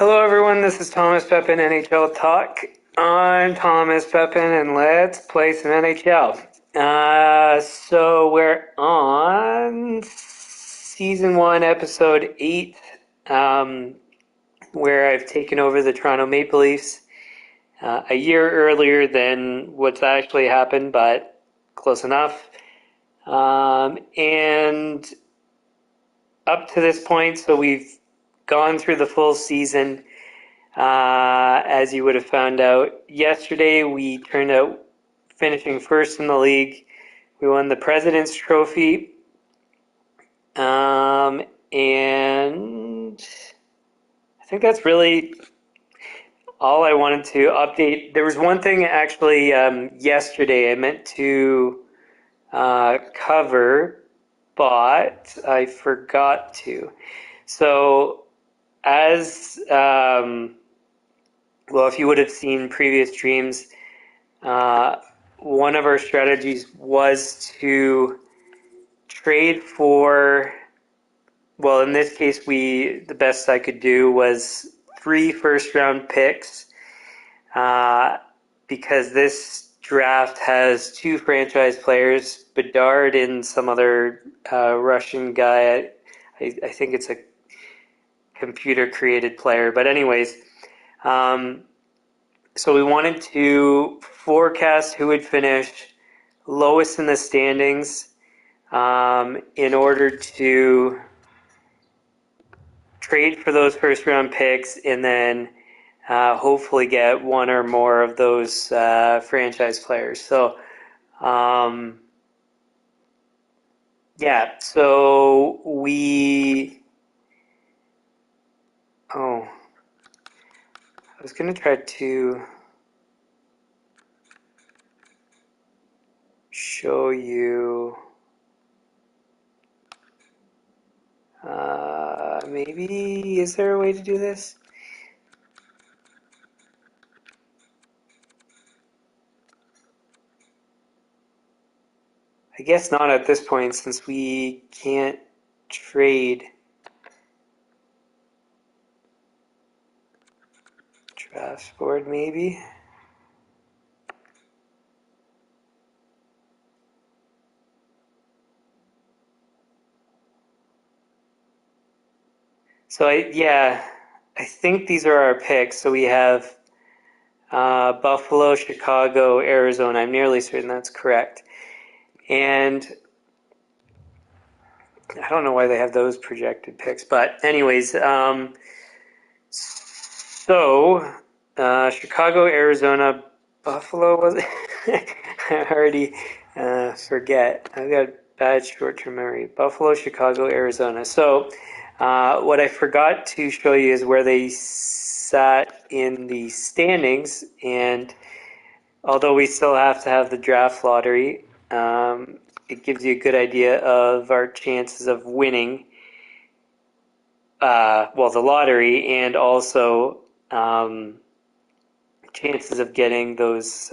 Hello everyone, this is Thomas Pepin, NHL Talk. I'm Thomas Pepin and let's play some NHL. So we're on Season 1, Episode 8, where I've taken over the Toronto Maple Leafs a year earlier than what's actually happened, but close enough. And up to this point, so we've gone through the full season. As you would have found out yesterday, we turned out finishing first in the league. We won the President's Trophy. And I think that's really all I wanted to update. There was one thing actually yesterday I meant to cover, but I forgot to. So as well, if you would have seen previous streams, one of our strategies was to trade for, well, in this case, the best I could do was 3 first-round picks, because this draft has 2 franchise players, Bedard and some other Russian guy. I think it's a computer-created player, but anyways. So we wanted to forecast who would finish lowest in the standings in order to trade for those first round picks and then hopefully get one or more of those franchise players. So so I was going to try to show you maybe, is there a way to do this? I guess not at this point since we can't trade draft board maybe. So I think these are our picks. So we have Buffalo, Chicago, Arizona. I'm nearly certain that's correct. And I don't know why they have those projected picks, but anyways, Chicago, Arizona, Buffalo was it? I already forget. I've got bad short-term memory. Buffalo, Chicago, Arizona. So what I forgot to show you is where they sat in the standings, and although we still have to have the draft lottery, it gives you a good idea of our chances of winning, the lottery, and also chances of getting those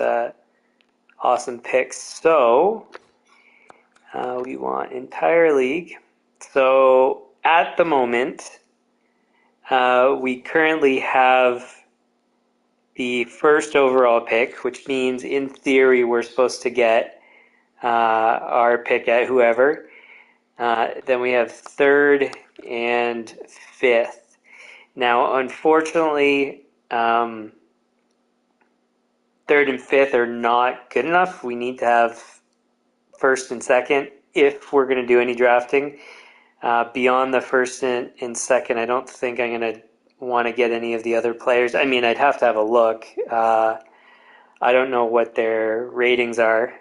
awesome picks. So we want entire league. So at the moment, we currently have the first overall pick, which means in theory we're supposed to get our pick at whoever. Then we have third and fifth. Now, unfortunately, third and fifth are not good enough. We need to have first and second if we're going to do any drafting. Beyond the first and second, I don't think I'm going to want to get any of the other players. I mean, I'd have to have a look. I don't know what their ratings are.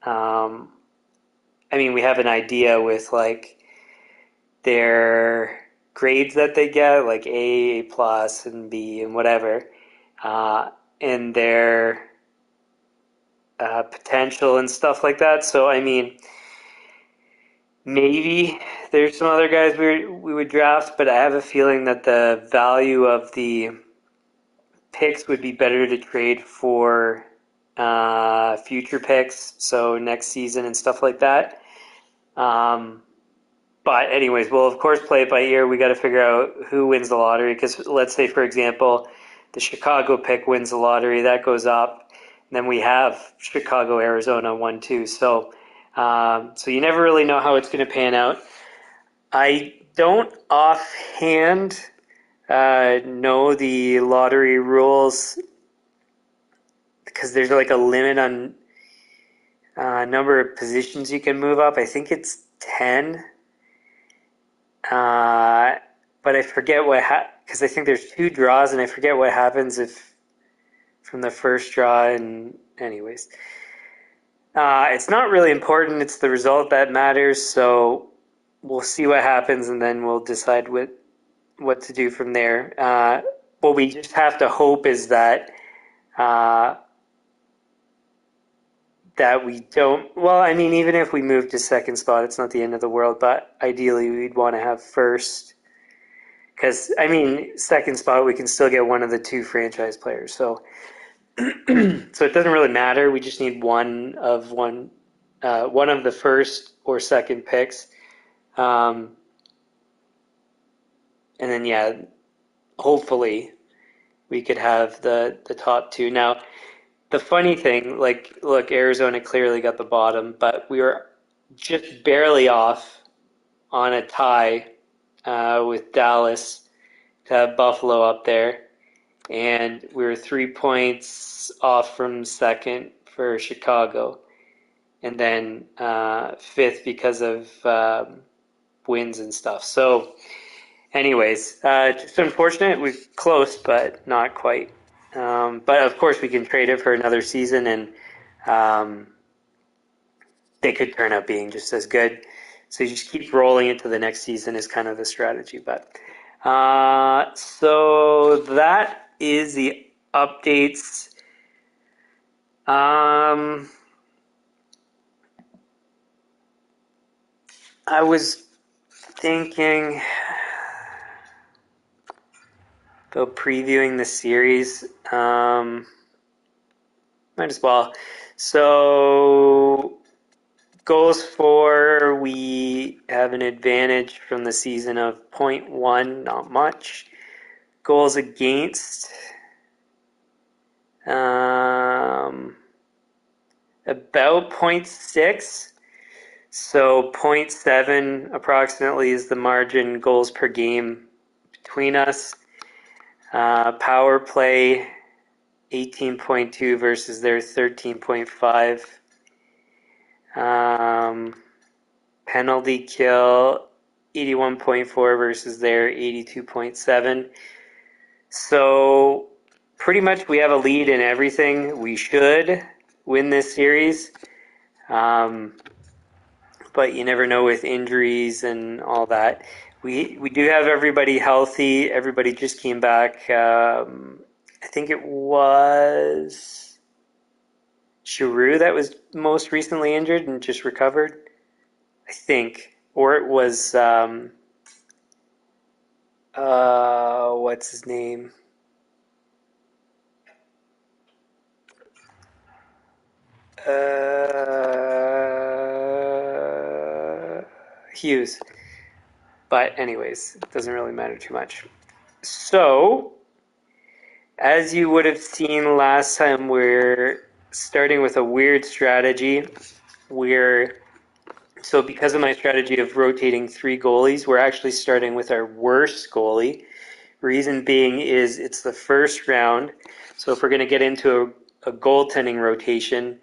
I mean, we have an idea with like their grades that they get, like A plus, and B, and whatever, and their potential and stuff like that. So, I mean, maybe there's some other guys we would draft, but I have a feeling that the value of the picks would be better to trade for future picks, so next season and stuff like that. But anyways, we'll of course play it by ear. We got to figure out who wins the lottery because let's say, for example, the Chicago pick wins the lottery, that goes up. And then we have Chicago, Arizona 1-2. So you never really know how it's going to pan out. I don't offhand know the lottery rules because there's like a limit on number of positions you can move up. I think it's 10. But I forget because I think there's 2 draws, and I forget what happens if from the first draw. And anyways, it's not really important. It's the result that matters. So we'll see what happens, and then we'll decide what to do from there. What we just have to hope is that that we don't. Well, I mean, even if we move to second spot, it's not the end of the world. But ideally, we'd want to have first. Because, I mean, second spot, we can still get one of the 2 franchise players. So so it doesn't really matter. We just need one of the first or second picks. And then, yeah, hopefully we could have the top 2. Now, the funny thing, like, look, Arizona clearly got the bottom, but we were just barely off on a tie with Dallas to have Buffalo up there, and we were 3 points off from second for Chicago, and then fifth because of wins and stuff. So, anyways, just unfortunate. We're close, but not quite. But of course, we can trade it for another season, and they could turn out being just as good. So you just keep rolling into the next season is kind of the strategy. But so that is the updates. I was thinking about previewing the series. Might as well. So goals for, we have an advantage from the season of 0.1, not much. Goals against, about 0.6. So 0.7 approximately is the margin goals per game between us. Power play 18.2 versus their 13.5. Penalty kill 81.4 versus their 82.7. So pretty much we have a lead in everything. We should win this series. But you never know with injuries and all that. We do have everybody healthy. Everybody just came back. I think it was Giroux that was most recently injured and just recovered, I think. Or it was, what's his name? Hughes. But anyways, it doesn't really matter too much. So, as you would have seen last time, we're starting with a weird strategy. So because of my strategy of rotating 3 goalies, we're actually starting with our worst goalie. Reason being is it's the first round. So if we're going to get into a goaltending rotation,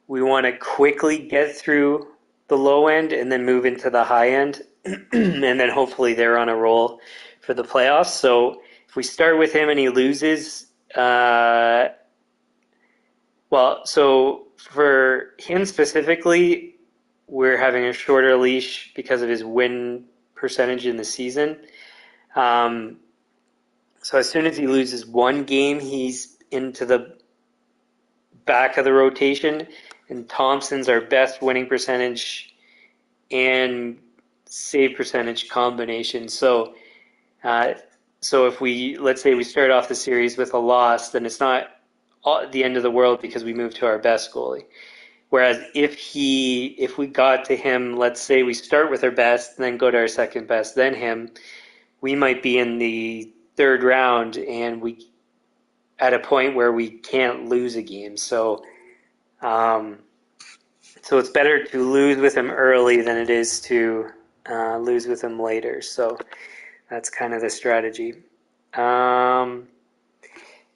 we want to quickly get through the low end and then move into the high end. And then hopefully they're on a roll for the playoffs. So if we start with him and he loses, so for him specifically, we're having a shorter leash because of his win percentage in the season. So as soon as he loses 1 game, he's into the back of the rotation. And Thompson's our best winning percentage and save percentage combination. So if let's say we start off the series with a loss, then it's not the end of the world because we move to our best goalie. Whereas if we got to him, let's say we start with our best, then go to our second best, then him, we might be in the third round and we at a point where we can't lose a game. Um, so it's better to lose with him early than it is to lose with him later. So that's kind of the strategy.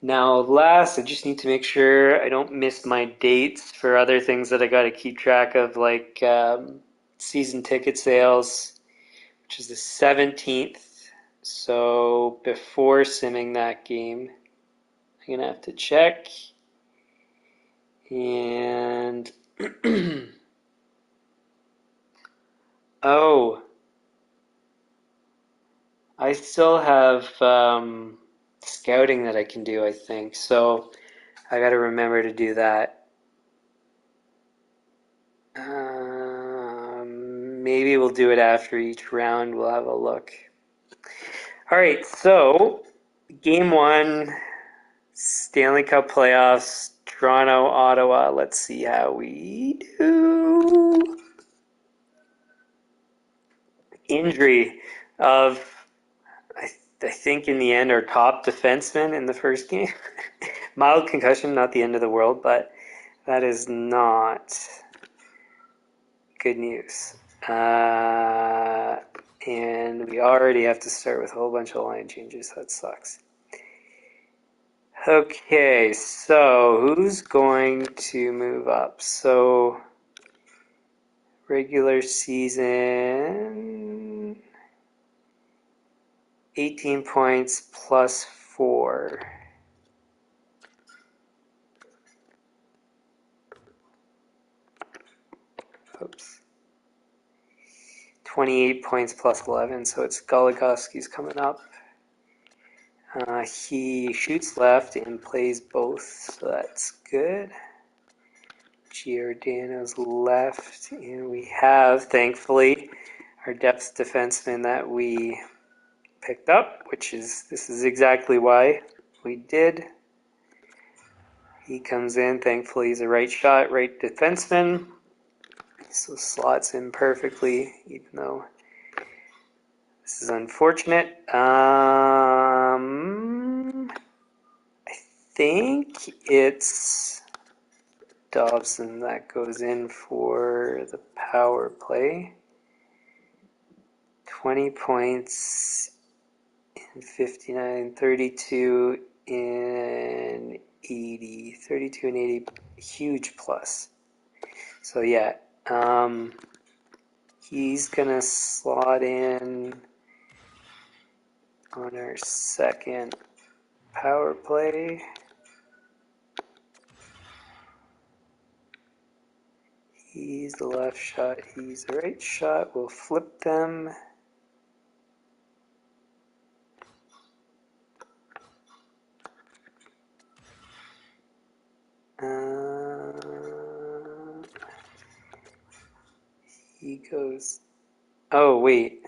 Now, last, I just need to make sure I don't miss my dates for other things that I got to keep track of, like season ticket sales, which is the 17th. So before simming that game, I'm going to have to check. And oh, I still have scouting that I can do, I think. So I got to remember to do that. Maybe we'll do it after each round. We'll have a look. All right, so game one, Stanley Cup playoffs, Toronto, Ottawa. Let's see how we do. Injury of, I think in the end, our top defenseman in the first game. Mild concussion, not the end of the world, but that is not good news. And we already have to start with a whole bunch of line changes. That sucks. Okay, so who's going to move up? So regular season, 18 points plus 4. Oops. 28 points plus 11, so it's Goligoski's coming up. He shoots left and plays both, so that's good. Giordano's left, and we have, thankfully, our depth defenseman that we picked up, this is exactly why we did. He comes in, thankfully he's a right shot, right defenseman, so slots in perfectly, even though this is unfortunate. I think it's Dobson that goes in for the power play. 20 points in 59, 32 in 80. 32 and 80, huge plus. So yeah, he's gonna slot in on our second power play. He's the left shot, he's the right shot. We'll flip them. He goes, oh wait.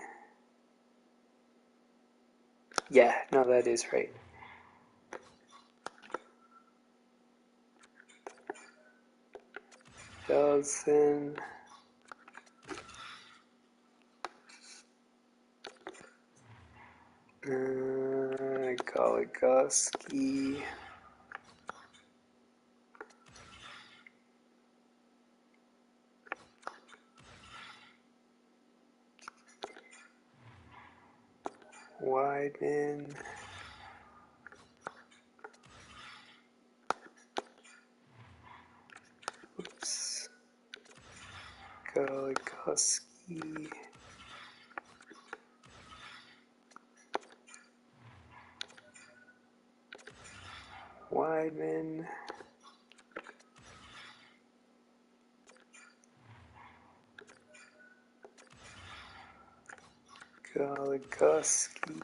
Yeah, no, that is right. Johnson. Goligoski. Wideman. Oops. Goligoski. Wideman. Goligoski.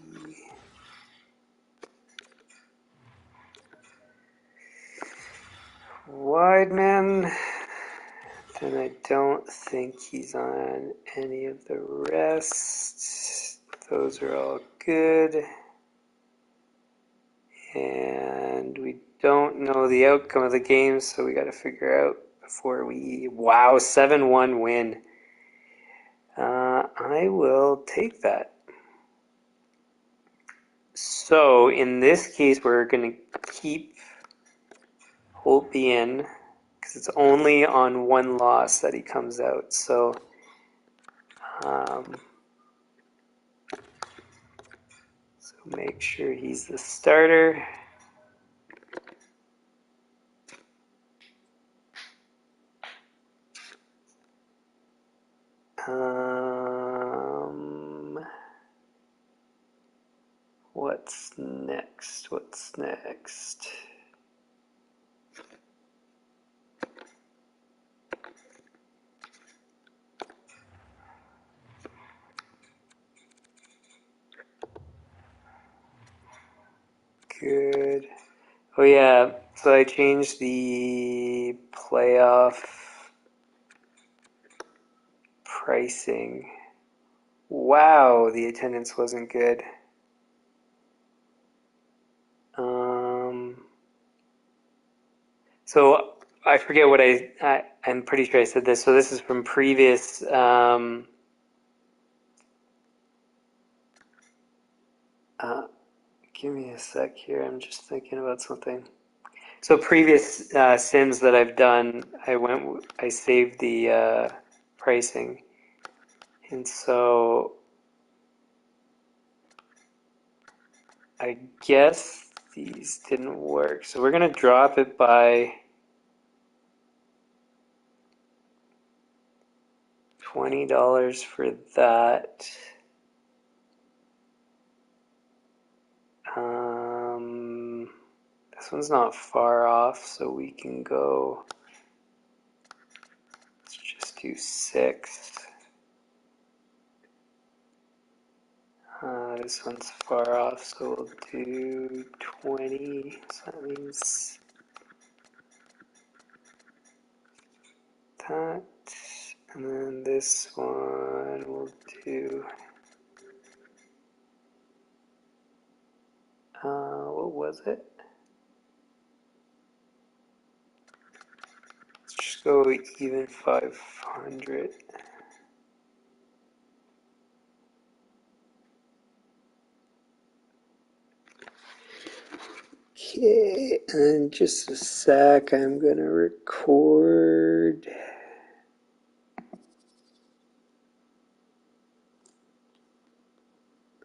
Wideman. Then I don't think he's on any of the rest. Those are all good. And we don't know the outcome of the game, so we got to figure out before we... Wow, 7-1 win. I will take that. So in this case, we're going to keep Holtby in because it's only on one loss that he comes out. So make sure he's the starter. What's next? What's next? Good. Oh yeah, so I changed the playoff pricing. Wow, the attendance wasn't good. So I forget what I'm pretty sure I said this. So this is from previous. Give me a sec here. I'm just thinking about something. So previous sims that I've done, I saved the pricing, and so I guess these didn't work. So we're gonna drop it by $20 for that. This one's not far off, so we can go. Let's just do 6. This one's far off, so we'll do 20. So that means that. And then this one we'll do. What was it? Let's just go even 500. Okay, and just a sec, I'm gonna record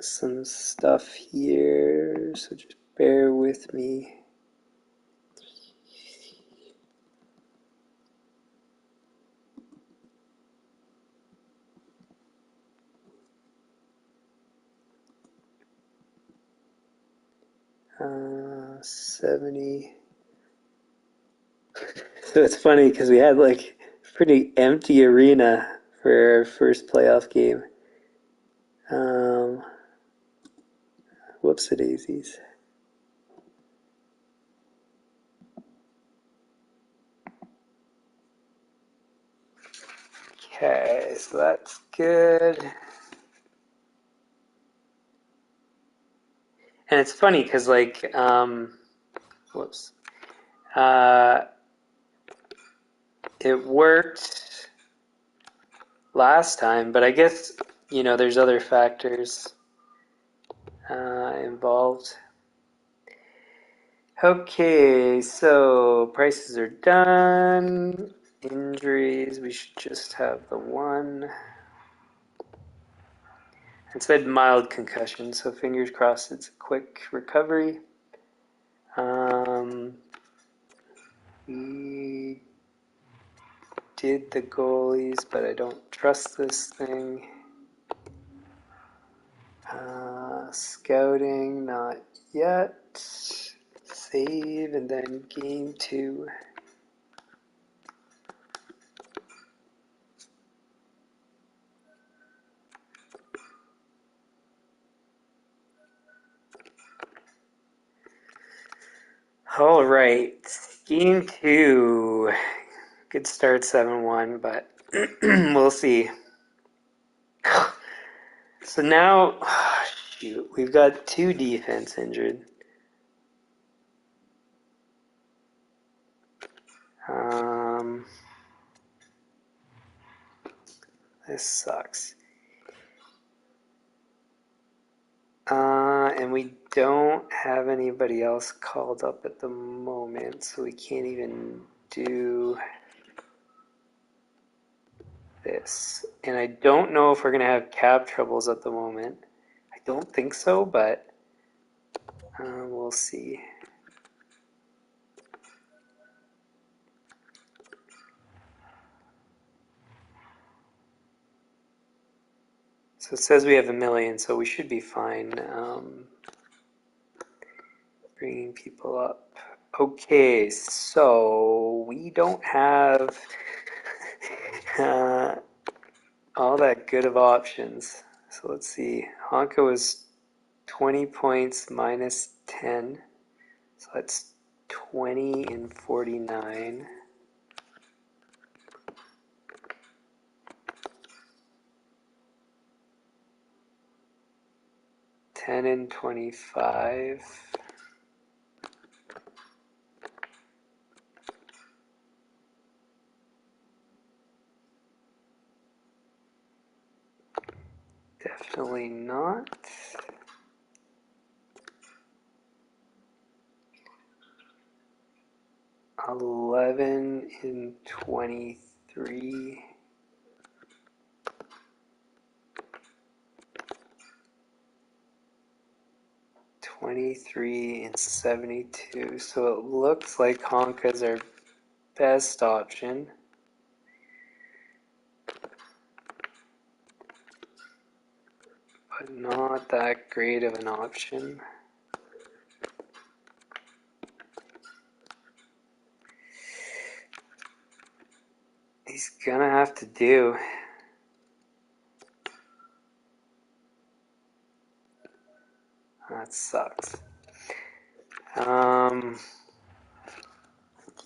some stuff here, so just bear with me. Uh, 70. So it's funny because we had like a pretty empty arena for our first playoff game. Whoops-a-daisies. Okay, so that's good. And it's funny because like, whoops. It worked last time, but I guess, there's other factors involved. Okay, so prices are done. Injuries, we should just have the one. It said mild concussion, so fingers crossed it's a quick recovery. We did the goalies, but I don't trust this thing. Scouting, not yet. Save, and then game 2. All right, game 2. Good start, 7-1, but we'll see. So now, shoot, we've got 2 defense injured. This sucks. And we don't have anybody else called up at the moment, so we can't even do this. And I don't know if we're going to have cap troubles at the moment. I don't think so, but we'll see. So it says we have 1 million, so we should be fine. Bringing people up. Okay, so we don't have all that good of options. So let's see. Honka was 20 points minus 10. So that's 20 and 49. Ten and 25. Definitely not. $11 and 23. $23 and 72. So it looks like Honka's our best option. But not that great of an option. He's gonna have to do. That sucks.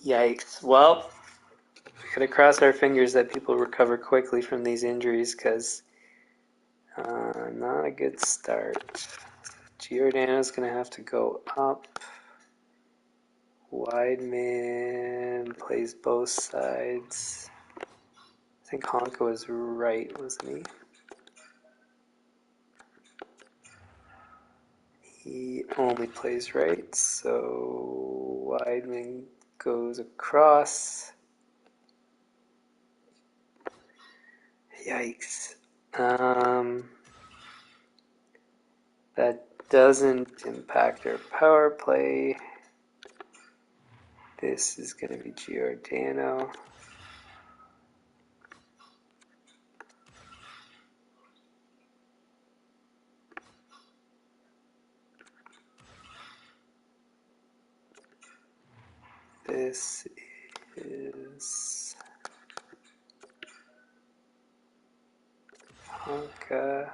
Yikes. Well, we gotta cross our fingers that people recover quickly from these injuries, because not a good start. Giordano's gonna have to go up. Weidman plays both sides. I think Honka was right, wasn't he? He only plays right, so Weidman goes across. Yikes. That doesn't impact our power play. This is going to be Giordano. This is Honka.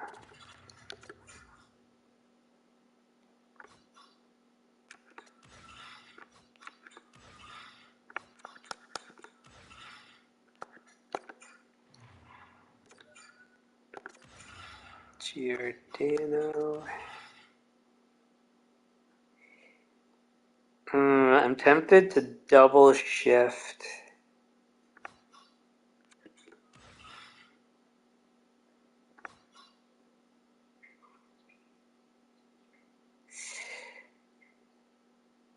Giordano. I'm tempted to double shift.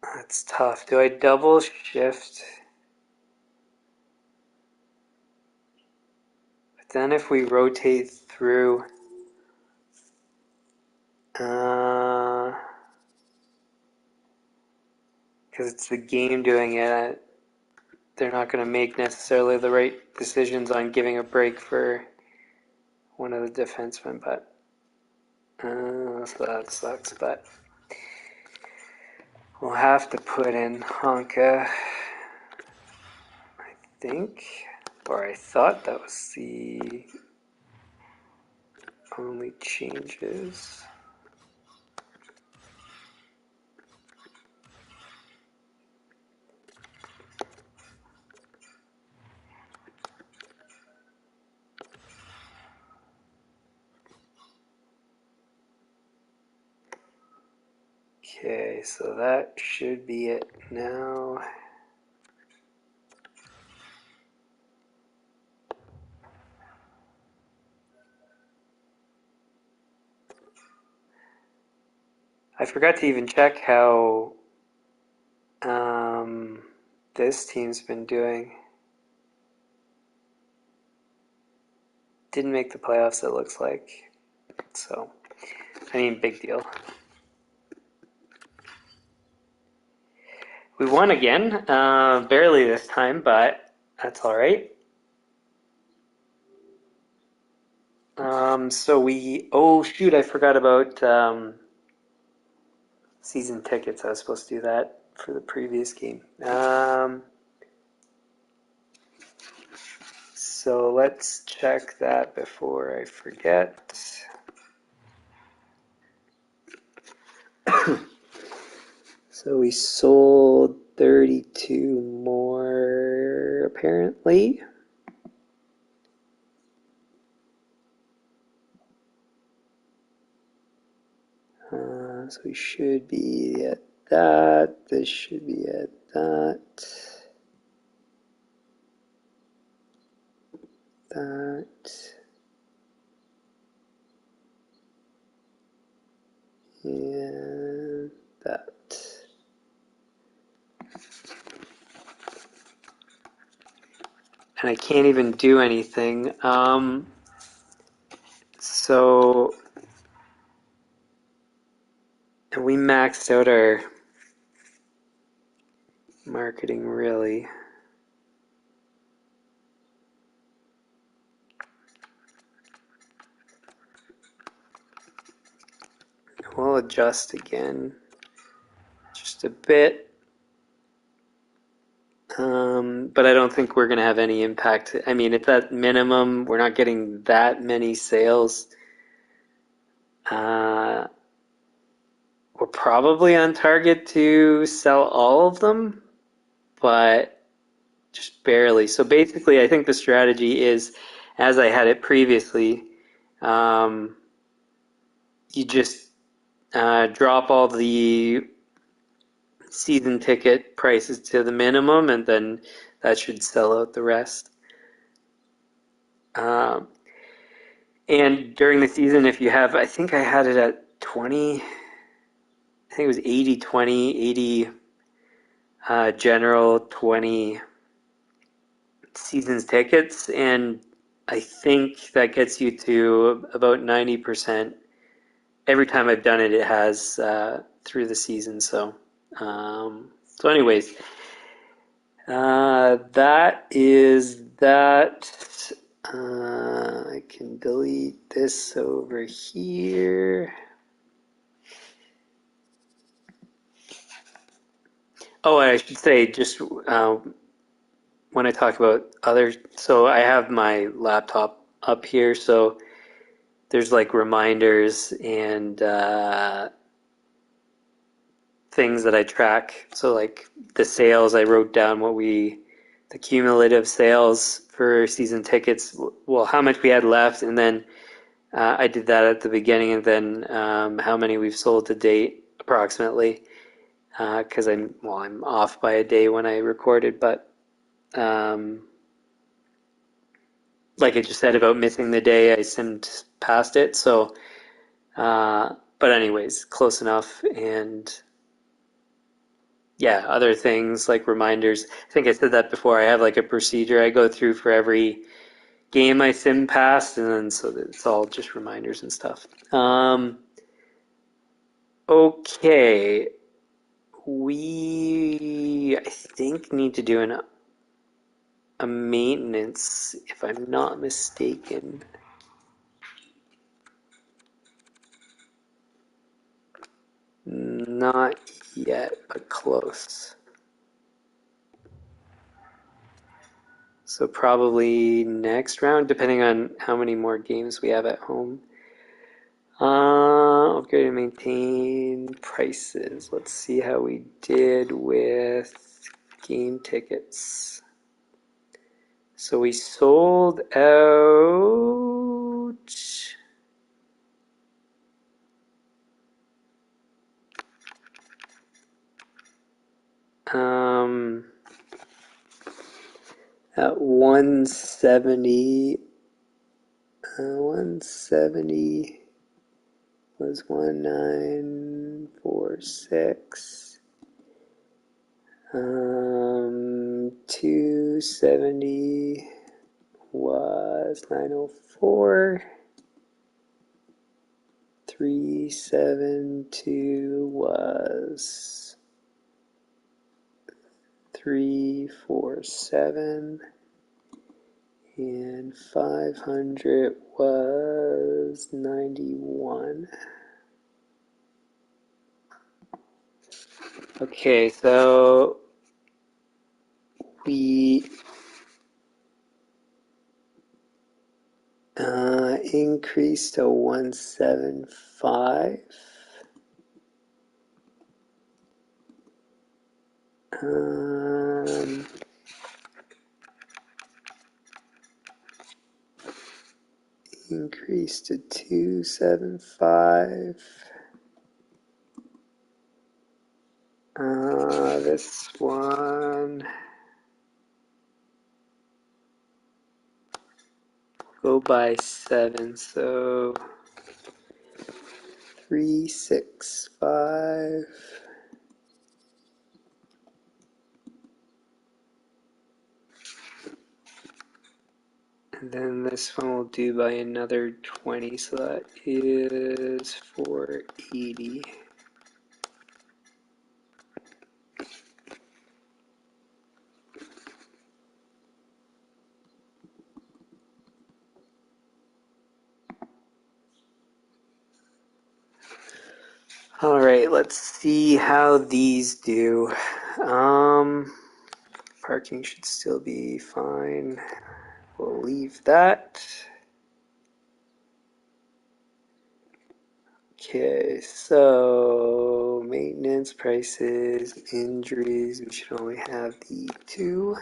That's tough. Do I double shift? But then if we rotate through, because it's the game doing it, they're not going to make necessarily the right decisions on giving a break for one of the defensemen, but so that sucks, but we'll have to put in Honka, I think, or I thought that was the only changes. Okay, so that should be it now. I forgot to even check how this team's been doing. Didn't make the playoffs, it looks like. So, I mean, big deal. We won again, barely this time, but that's all right. Oh shoot, I forgot about season tickets. I was supposed to do that for the previous game. So let's check that before I forget. So we sold 32 more, apparently. So we should be at that. This should be at that. That. And that. And I can't even do anything. So we maxed out our marketing, really. We'll adjust again just a bit. But I don't think we're going to have any impact. I mean, at that minimum, we're not getting that many sales. We're probably on target to sell all of them, but just barely. So basically, I think the strategy is, as I had it previously, you just drop all the season ticket prices to the minimum, and then that should sell out the rest. And during the season, if you have, I think I had it at 20, I think it was 80-20, 80 general, 20 seasons tickets, and I think that gets you to about 90%. Every time I've done it, it has through the season. So anyways, that is that. I can delete this over here. Oh, I should say, just when I talk about other, so I have my laptop up here, so there's like reminders and things that I track. So like the sales, I wrote down the cumulative sales for season tickets, well, how much we had left, and then I did that at the beginning, and then how many we've sold to date approximately, because I'm off by a day when I recorded, but like I just said about missing the day, I simmed past it. So, but anyways, close enough. And yeah, other things like reminders. I think I said that before. I have like a procedure I go through for every game I sim past, and then so it's all just reminders and stuff. Okay, we I think need to do a maintenance, if I'm not mistaken. Not yet, but close. So probably next round, depending on how many more games we have at home. Upgrade and maintain prices. Let's see how we did with game tickets. So we sold out at 170. 170 was 19. 146. 270 was 904. 372 was 347. And 500 was 91. Okay, so we increased to 175. Increased to 275. This one go by 7, so 365. And then this one will do by another 20, so that is 480. All right, let's see how these do. Parking should still be fine. We'll leave that. Okay, so maintenance, prices, injuries, we should only have the 2.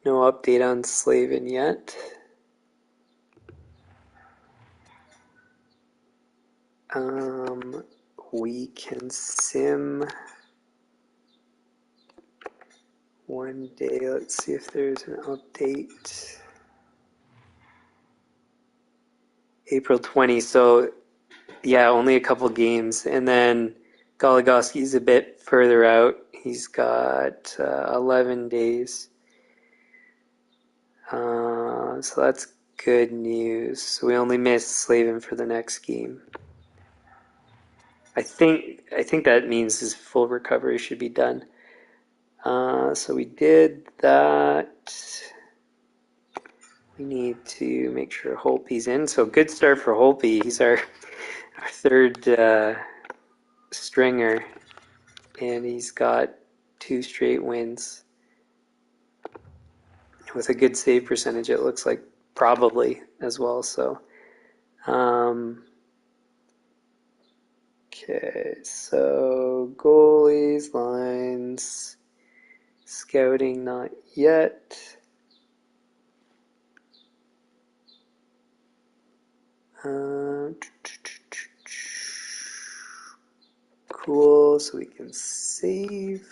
No update on Slavin yet. We can sim one day. Let's see if there's an update. April 20, so yeah, only a couple games. And then Goligoski's a bit further out. He's got 11 days. So that's good news. So we only missed Slavin for the next game. I think that means his full recovery should be done. So we did that. We need to make sure Holtby's in. So good start for Holtby. He's our third stringer, and he's got 2 straight wins with a good save percentage. It looks like probably as well. So, okay. So goalies, lines, scouting not yet. Cool, so we can save.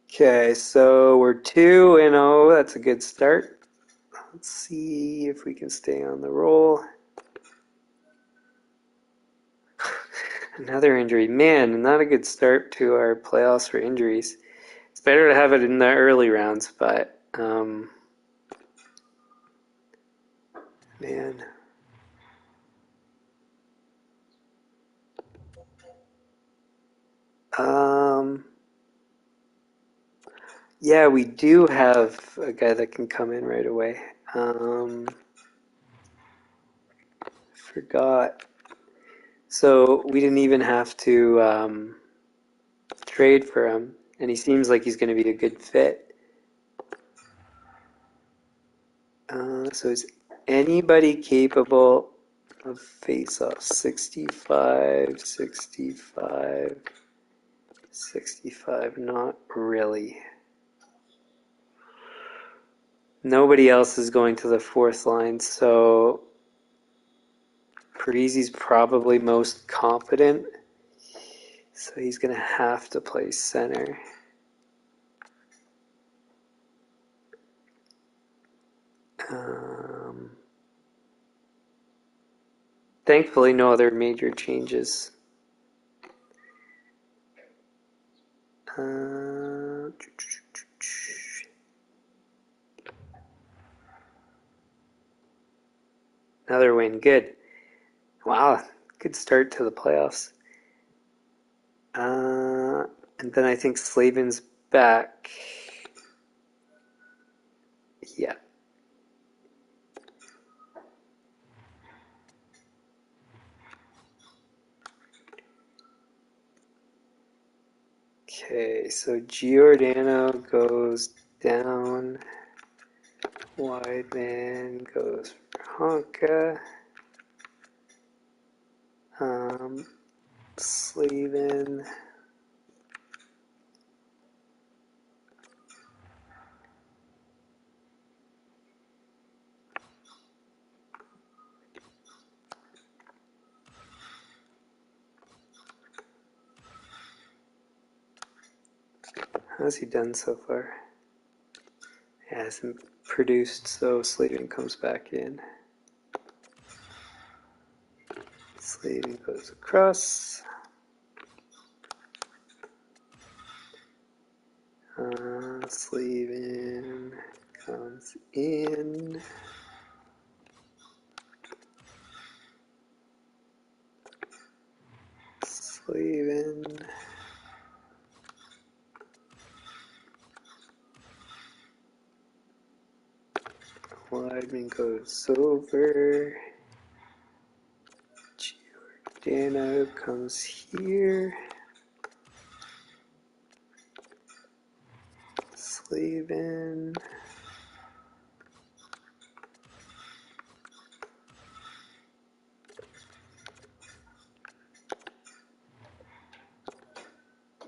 Okay, so we're 2-0. That's a good start. Let's see if we can stay on the roll. Another injury. Man, not a good start to our playoffs for injuries. It's better to have it in the early rounds, but man. Yeah, we do have a guy that can come in right away. Forgot. So we didn't even have to trade for him, and he seems like he's going to be a good fit. So is anybody capable of face-off? 65, 65, 65, not really. Nobody else is going to the 4th line, so Parisi's probably most competent. So he's going to have to play center. Thankfully, no other major changes. Another win, good. Wow, good start to the playoffs. And then I think Slavin's back. Yeah. Okay, so Giordano goes down. Wideman goes for Honka. Slavin. How's he done so far? He hasn't produced, so Slavin comes back in. Slavin goes across. Slavin comes in. Slavin. Wideman goes over. Giordano comes here. Slavin.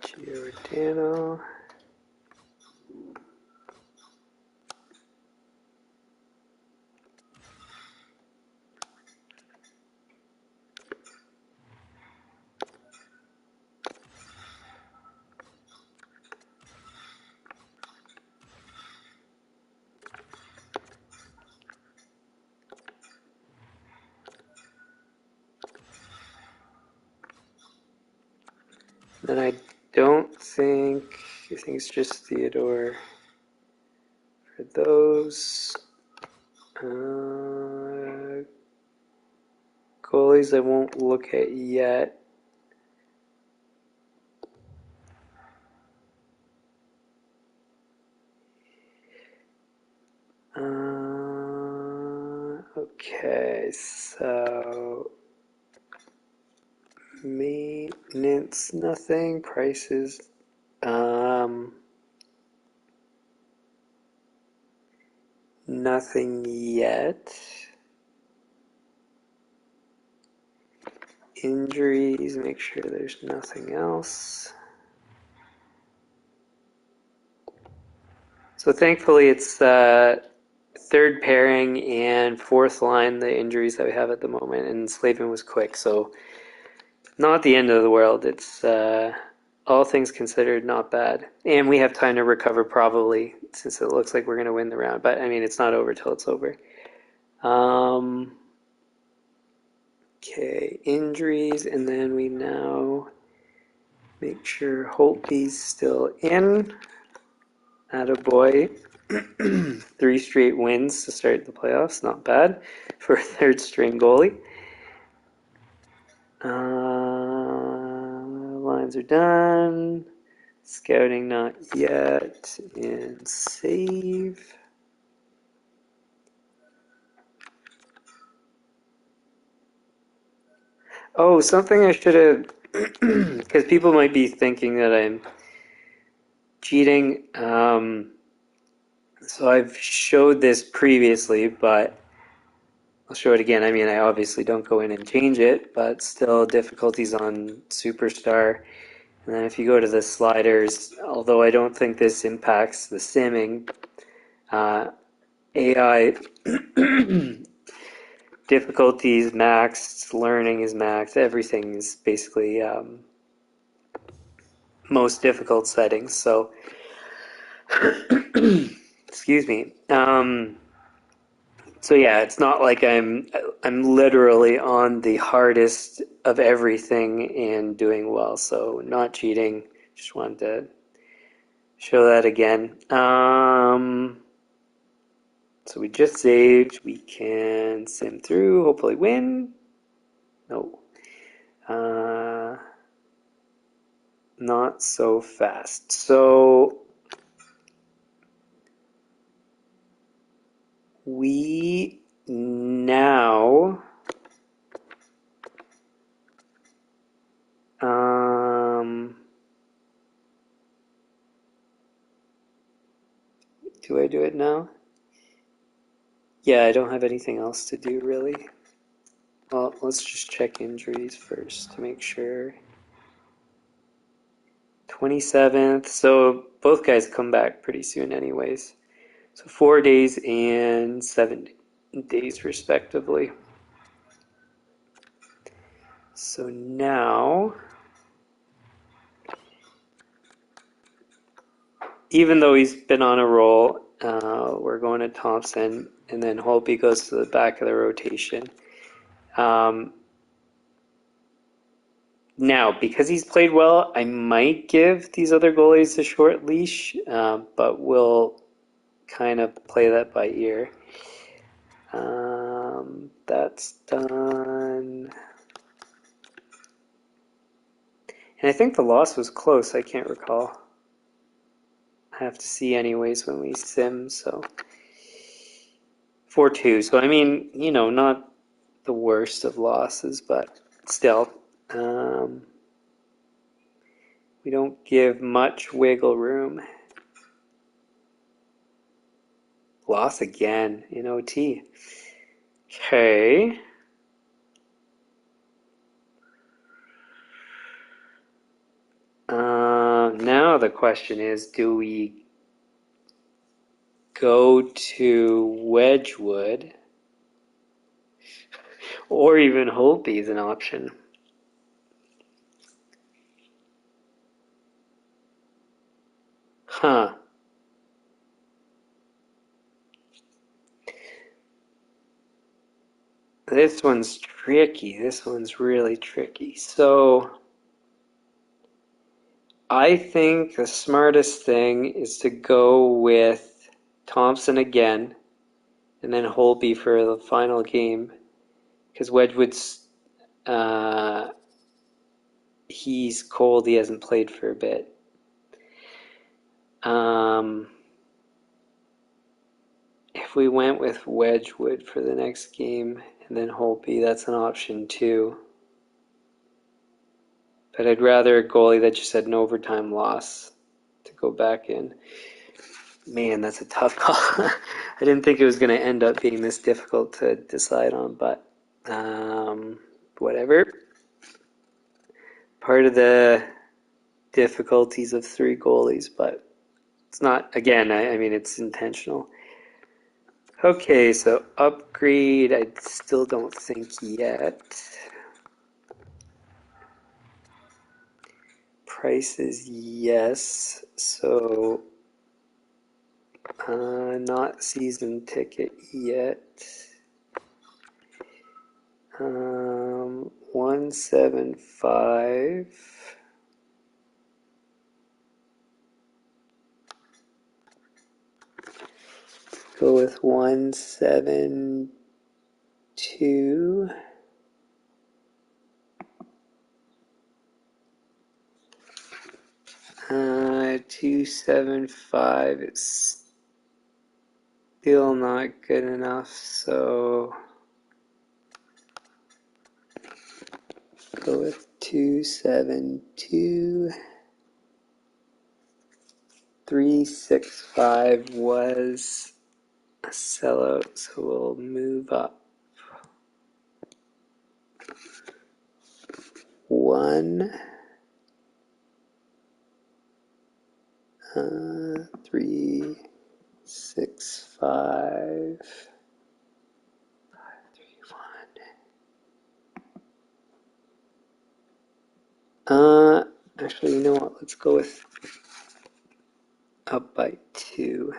Giordano. Then I think it's just Theodore for those. Goalies I won't look at yet. Okay, so maintenance, nothing. Prices, nothing yet. Injuries, make sure there's nothing else. So thankfully it's third pairing and fourth line, the injuries that we have at the moment, and Slavin was quick, so not the end of the world. It's all things considered not bad, and we have time to recover probably, since it looks like we're going to win the round, but I mean it's not over till it's over. Okay, injuries, and then we now make sure Holtby's still in. Attaboy. 3 straight wins to start the playoffs. Not bad for a third string goalie. Lines are done. Scouting not yet. And save. Oh, something I should have, because people might be thinking that I'm cheating. So I've showed this previously, but I'll show it again. I mean, I obviously don't go in and change it, but still difficulties on Superstar. And then if you go to the sliders, although I don't think this impacts the simming, AI difficulties maxed, learning is maxed, everything is basically most difficult settings. So, excuse me. So yeah, it's not like I'm literally on the hardest of everything and doing well. So not cheating. Just wanted to show that again. So we just saved. We can sim through. Hopefully win. No. Not so fast. So we now do I do it now? Yeah, I don't have anything else to do really. Well, let's just check injuries first to make sure. 27th, so both guys come back pretty soon anyways. So 4 days and 7 days respectively. So now, even though he's been on a roll, we're going to Thompson, and then Holtby goes to the back of the rotation. Now, because he's played well, I might give these other goalies a short leash, but we'll kind of play that by ear. That's done. And I think the loss was close, I can't recall. I have to see anyways when we sim, so 4-2. So I mean, you know, not the worst of losses, but still. We don't give much wiggle room. Loss again in OT. Okay. Now the question is, do we go to Wedgwood, or even Holtby is an option? Huh. This one's tricky. This one's really tricky. So I think the smartest thing is to go with Thompson again and then Holtby for the final game, because Wedgwood's he's cold. He hasn't played for a bit. If we went with Wedgwood for the next game and then Holtby, that's an option too. But I'd rather a goalie that just had an overtime loss to go back in. Man, that's a tough call. I didn't think it was going to end up being this difficult to decide on, but whatever. Part of the difficulties of 3 goalies, but it's not, again, I mean, it's intentional. Okay, so upgrade, I still don't think yet. Prices, yes. So, not season ticket yet. 175. Go with 172. 275. It's still not good enough, so go with 272. 365 was a sellout, so we'll move up 1. 365. 531. Actually, you know what? Let's go with up by 2.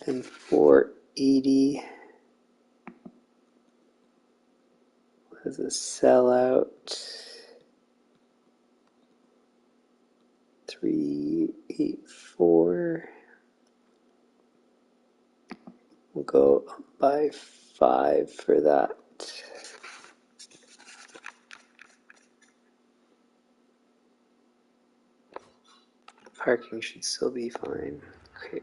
And 480 was a sellout. 384. We'll go up by 5 for that. Parking should still be fine. Okay.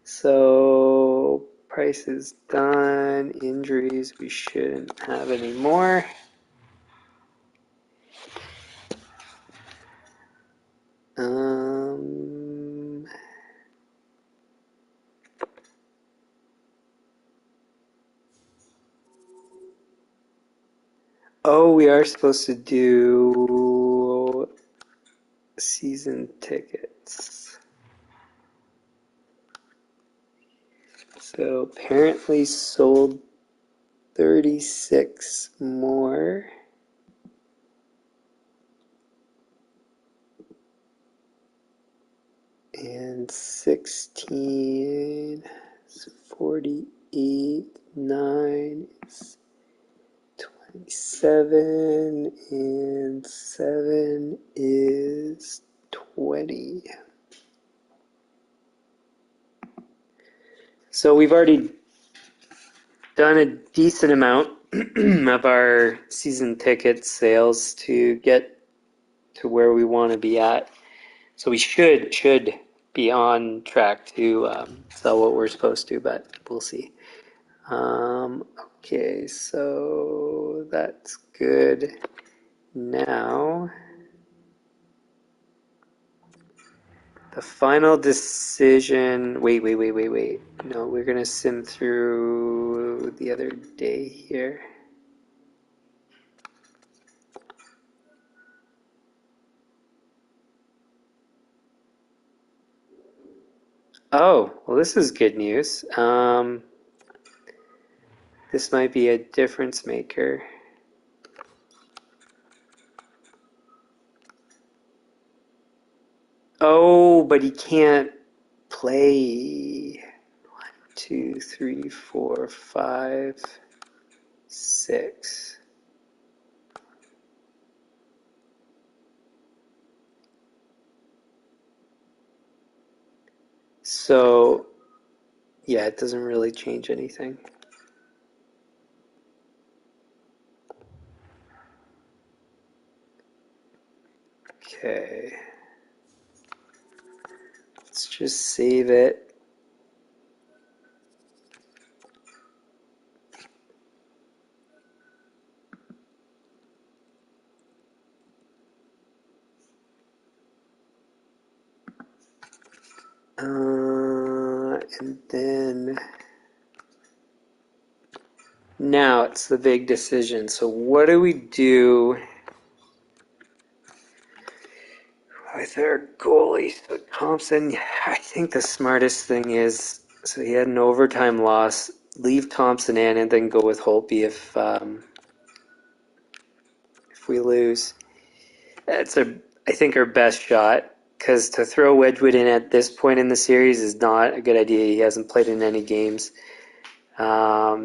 So price is done. Injuries, we shouldn't have any more. Oh, we are supposed to do season tickets. So apparently sold 36 more. And 16 is 48, 9 is 27, and 7 is 20. So we've already done a decent amount of our season ticket sales to get to where we want to be at. So we should be on track to sell what we're supposed to, but we'll see. Okay, so that's good. Now, the final decision. Wait. No, we're going to sim through the other day here. Oh, well, this is good news. This might be a difference maker. Oh, but he can't play. 1, 2, 3, 4, 5, 6. So, yeah, it doesn't really change anything. Okay. Let's just save it. And then now it's the big decision. So what do we do with our goalie? So Thompson, I think the smartest thing is, so he had an overtime loss, leave Thompson in and then go with Holtby if we lose. That's I think our best shot, because to throw Wedgwood in at this point in the series is not a good idea. He hasn't played in any games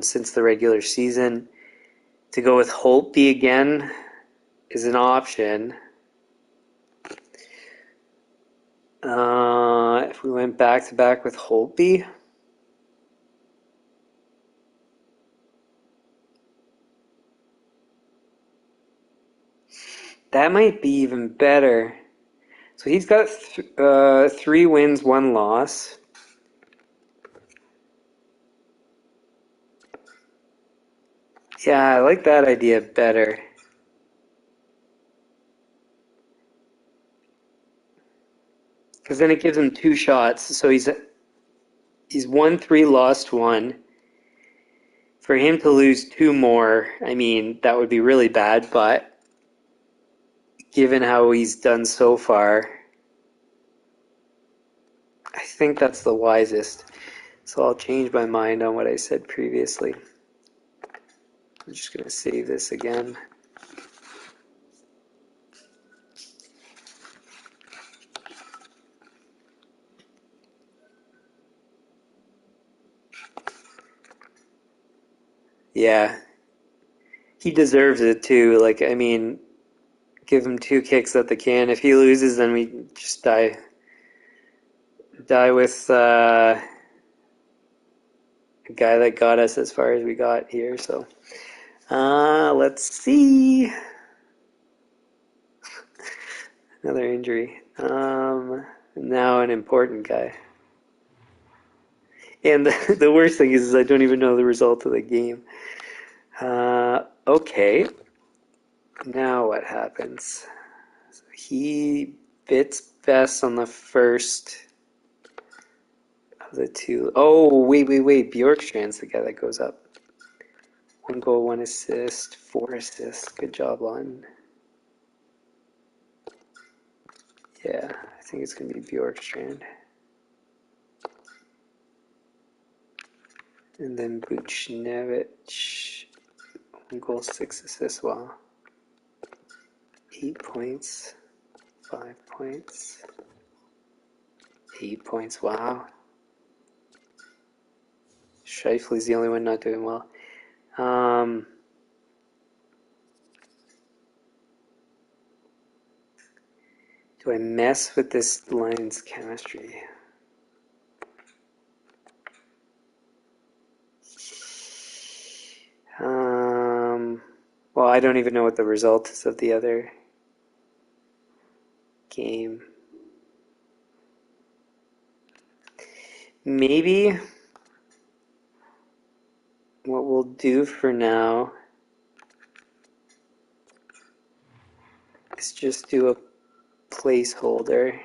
since the regular season. To go with Holtby again is an option. If we went back to back with Holtby, that might be even better. So he's got 3 wins, 1 loss. Yeah, I like that idea better. Because then it gives him 2 shots. So he's won 3, lost 1. For him to lose 2 more, I mean, that would be really bad, but given how he's done so far, I think that's the wisest. So I'll change my mind on what I said previously. I'm just going to save this again. Yeah, he deserves it too. Like, I mean, give him 2 kicks at the can. If he loses, then we just die with a guy that got us as far as we got here. So, let's see. Another injury. Now an important guy. And the worst thing is I don't even know the result of the game. Okay. Now what happens? So he fits best on the first of the two. Oh, wait. Bjorkstrand's the guy that goes up. 1 goal, 1 assist, 4 assists. Good job, Lon. Yeah, I think it's going to be Bjorkstrand. And then Buchnevich. 1 goal, 6 assists. Wow. 8 points. 5 points. 8 points. Wow. Scheifele's the only one not doing well. Do I mess with this line's chemistry? Well, I don't even know what the result is of the other game. Maybe what we'll do for now is just do a placeholder.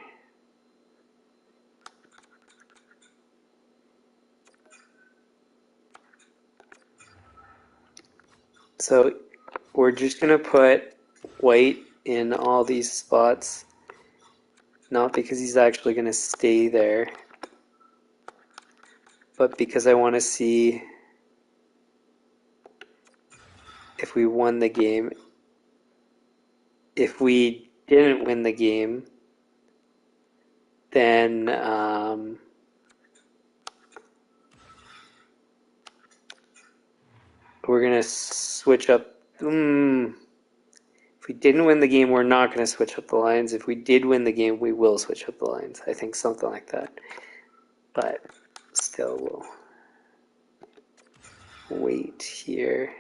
So we're just going to put White in all these spots, not because he's actually going to stay there, but because I want to see if we won the game. If we didn't win the game, then we're going to switch up. If we didn't win the game, we're not going to switch up the lines. If we did win the game, we will switch up the lines. I think something like that. But still, we'll wait here.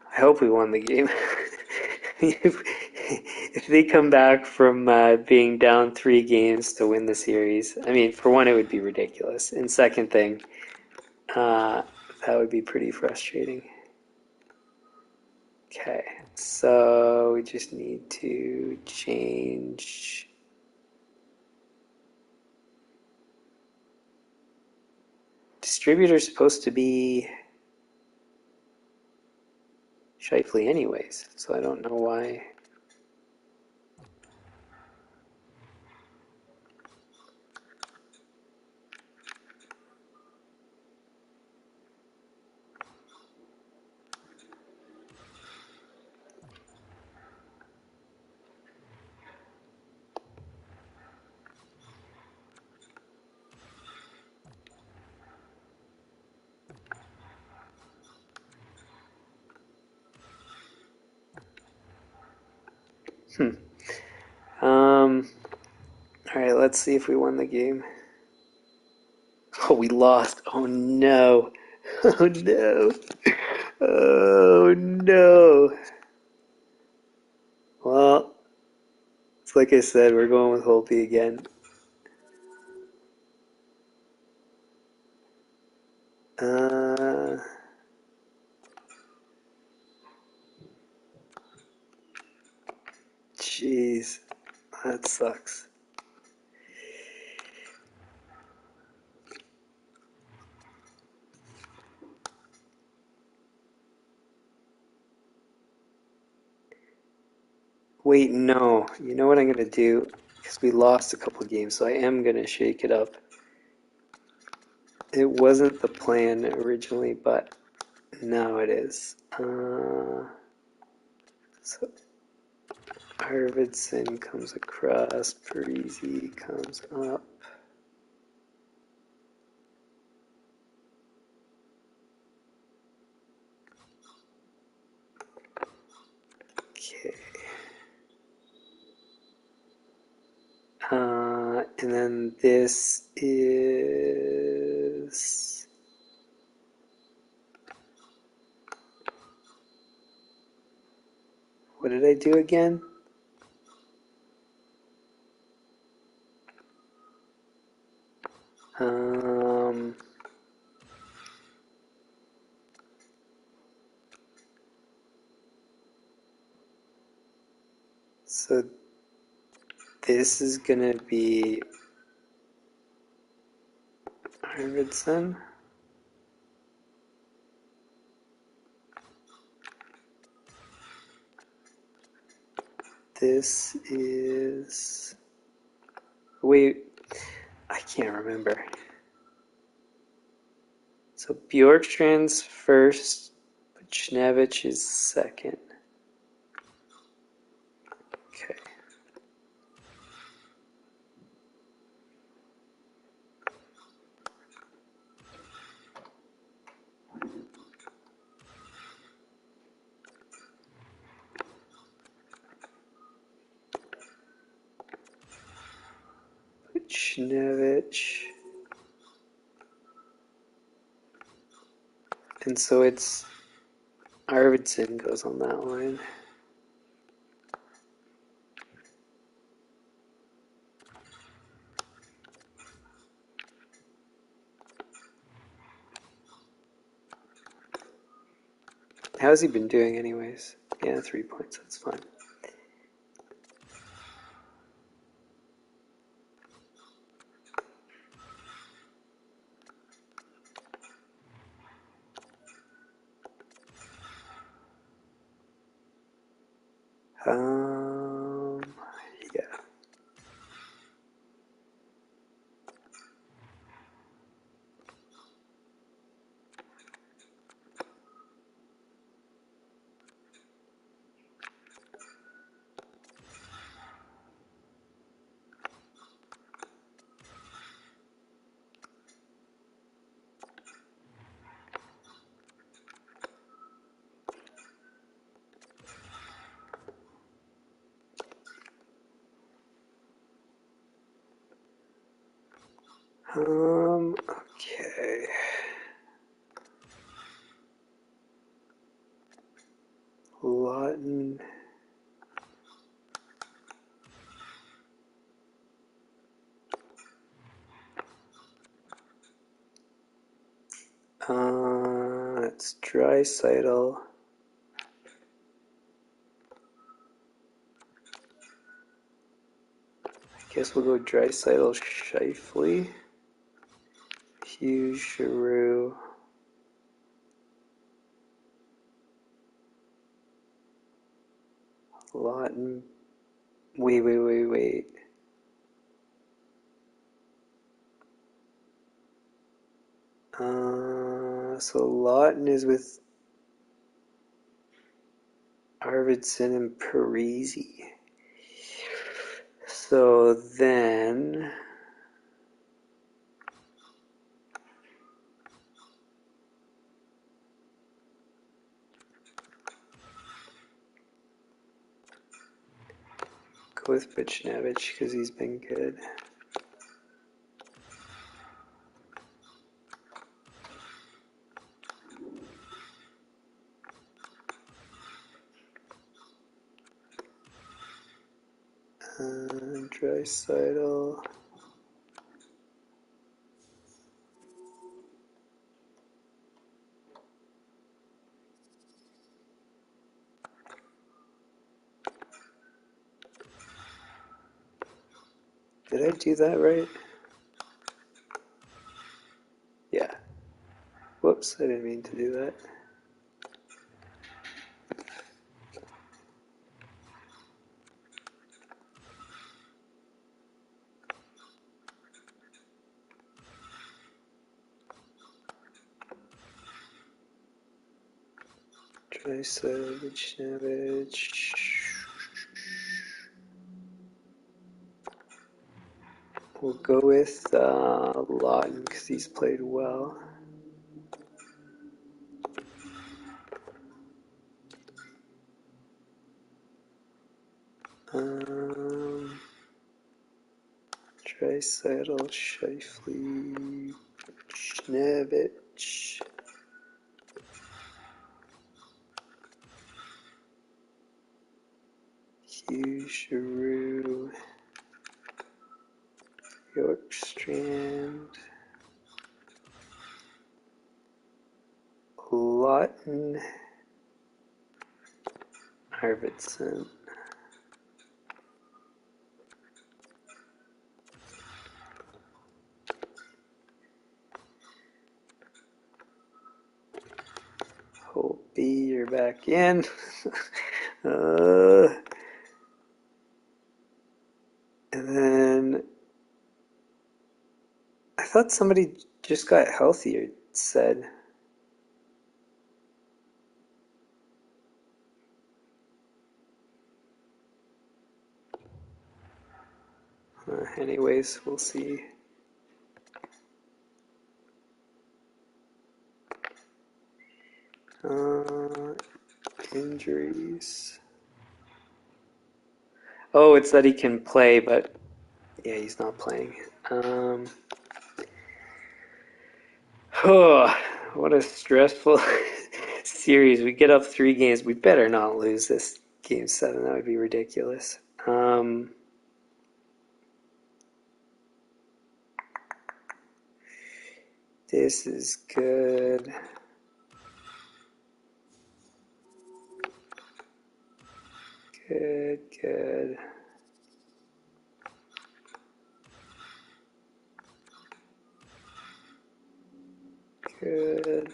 I hope we won the game. if they come back from being down 3 games to win the series, I mean, for one, it would be ridiculous. And second thing, that would be pretty frustrating. Okay, so we just need to change. Distributor's supposed to be Scheifele anyways, so I don't know why. All right, let's see if we won the game. Oh, we lost. Oh no. Oh no. Oh no. Well, it's like I said, we're going with Holtby again. Jeez, that sucks. Wait, no. You know what I'm going to do? Because we lost a couple games, so I am going to shake it up. It wasn't the plan originally, but now it is. So Arvidsson comes across, Parisi comes up. Okay. And then this is... What did I do again? So this is gonna be Arvidsson. This is... Wait, I can't remember. So Bjorkstrand's first, but Schnevich is second. Okay. Put Schnevich. And so it's Arvidsson goes on that line. How's he been doing anyways? Yeah, 3 points, that's fine. Yeah. Okay. Lawton. It's Draisaitl. I guess we'll go Draisaitl, Scheifele, Hughes, Giroux. Lawton. Wait. So Lawton is with Arvidsson and Parisi. So then... Go with Buchnevich because he's been good. Draisaitl. Did I do that right? Yeah. Whoops, I didn't mean to do that. We'll go with Lawton because he's played well. Draisaitl, Scheifele, Buchnevich. Hughes, Giroux, Yorkstrand, Lawton, Arvidsson. Holtby, you're back in. And then I thought somebody just got healthier, it said. Anyways, we'll see. Injuries. Oh, it's that he can play, but yeah, he's not playing. Oh, what a stressful series. We get up 3 games. We better not lose this game 7. That would be ridiculous. This is good. Good, good. Good.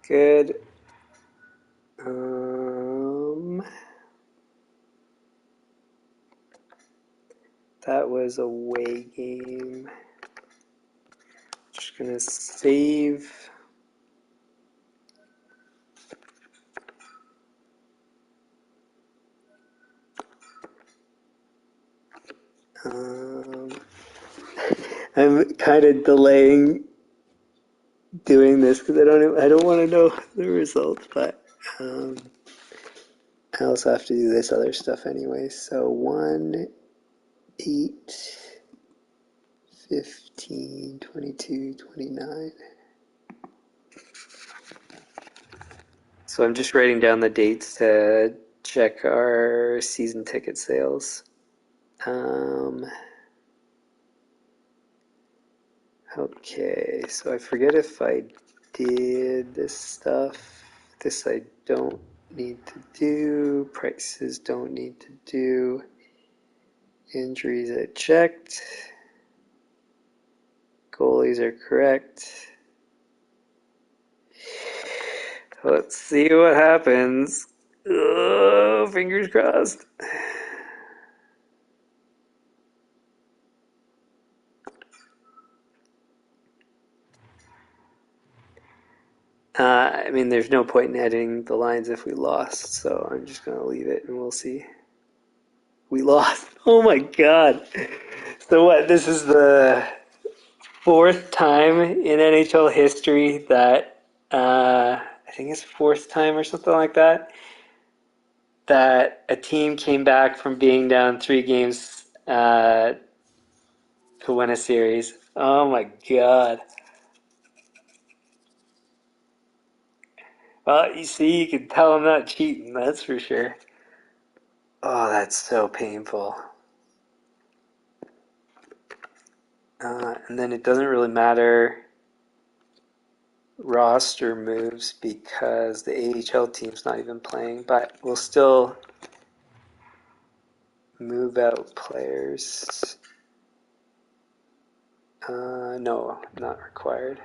Good. That was a away game. Just gonna save. I'm kind of delaying doing this because I don't want to know the results, but I also have to do this other stuff anyway. So 1, 8, 15, 22, 29. So I'm just writing down the dates to check our season ticket sales. Okay, so I forget if I did this stuff. This I don't need to do. Prices don't need to do. Injuries I checked. Goalies are correct. Let's see what happens. Oh, fingers crossed. I mean, there's no point in editing the lines if we lost, so I'm just going to leave it and we'll see. We lost. Oh my god. So what, this is the 4th time in NHL history that, I think it's 4th time or something like that, that a team came back from being down 3 games to win a series. Oh my god. Well, you see, you can tell I'm not cheating, that's for sure. Oh, that's so painful. And then it doesn't really matter roster moves because the AHL team's not even playing, but we'll still move out players. No, not required.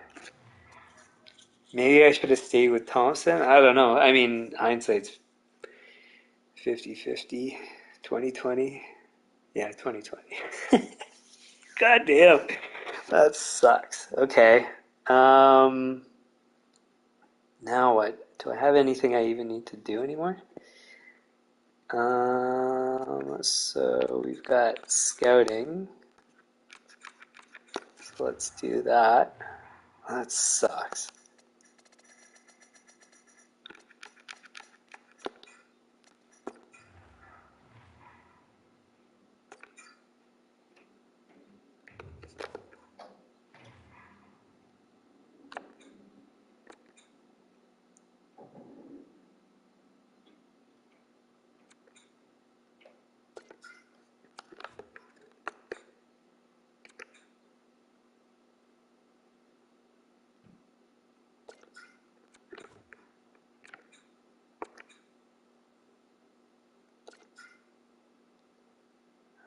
Maybe I should have stayed with Thompson. I don't know. I mean, hindsight's 50-50, 2020. Yeah, 2020. God damn. That sucks. Okay. Um, Now what? Do I have anything I even need to do anymore? So we've got scouting. So let's do that. That sucks.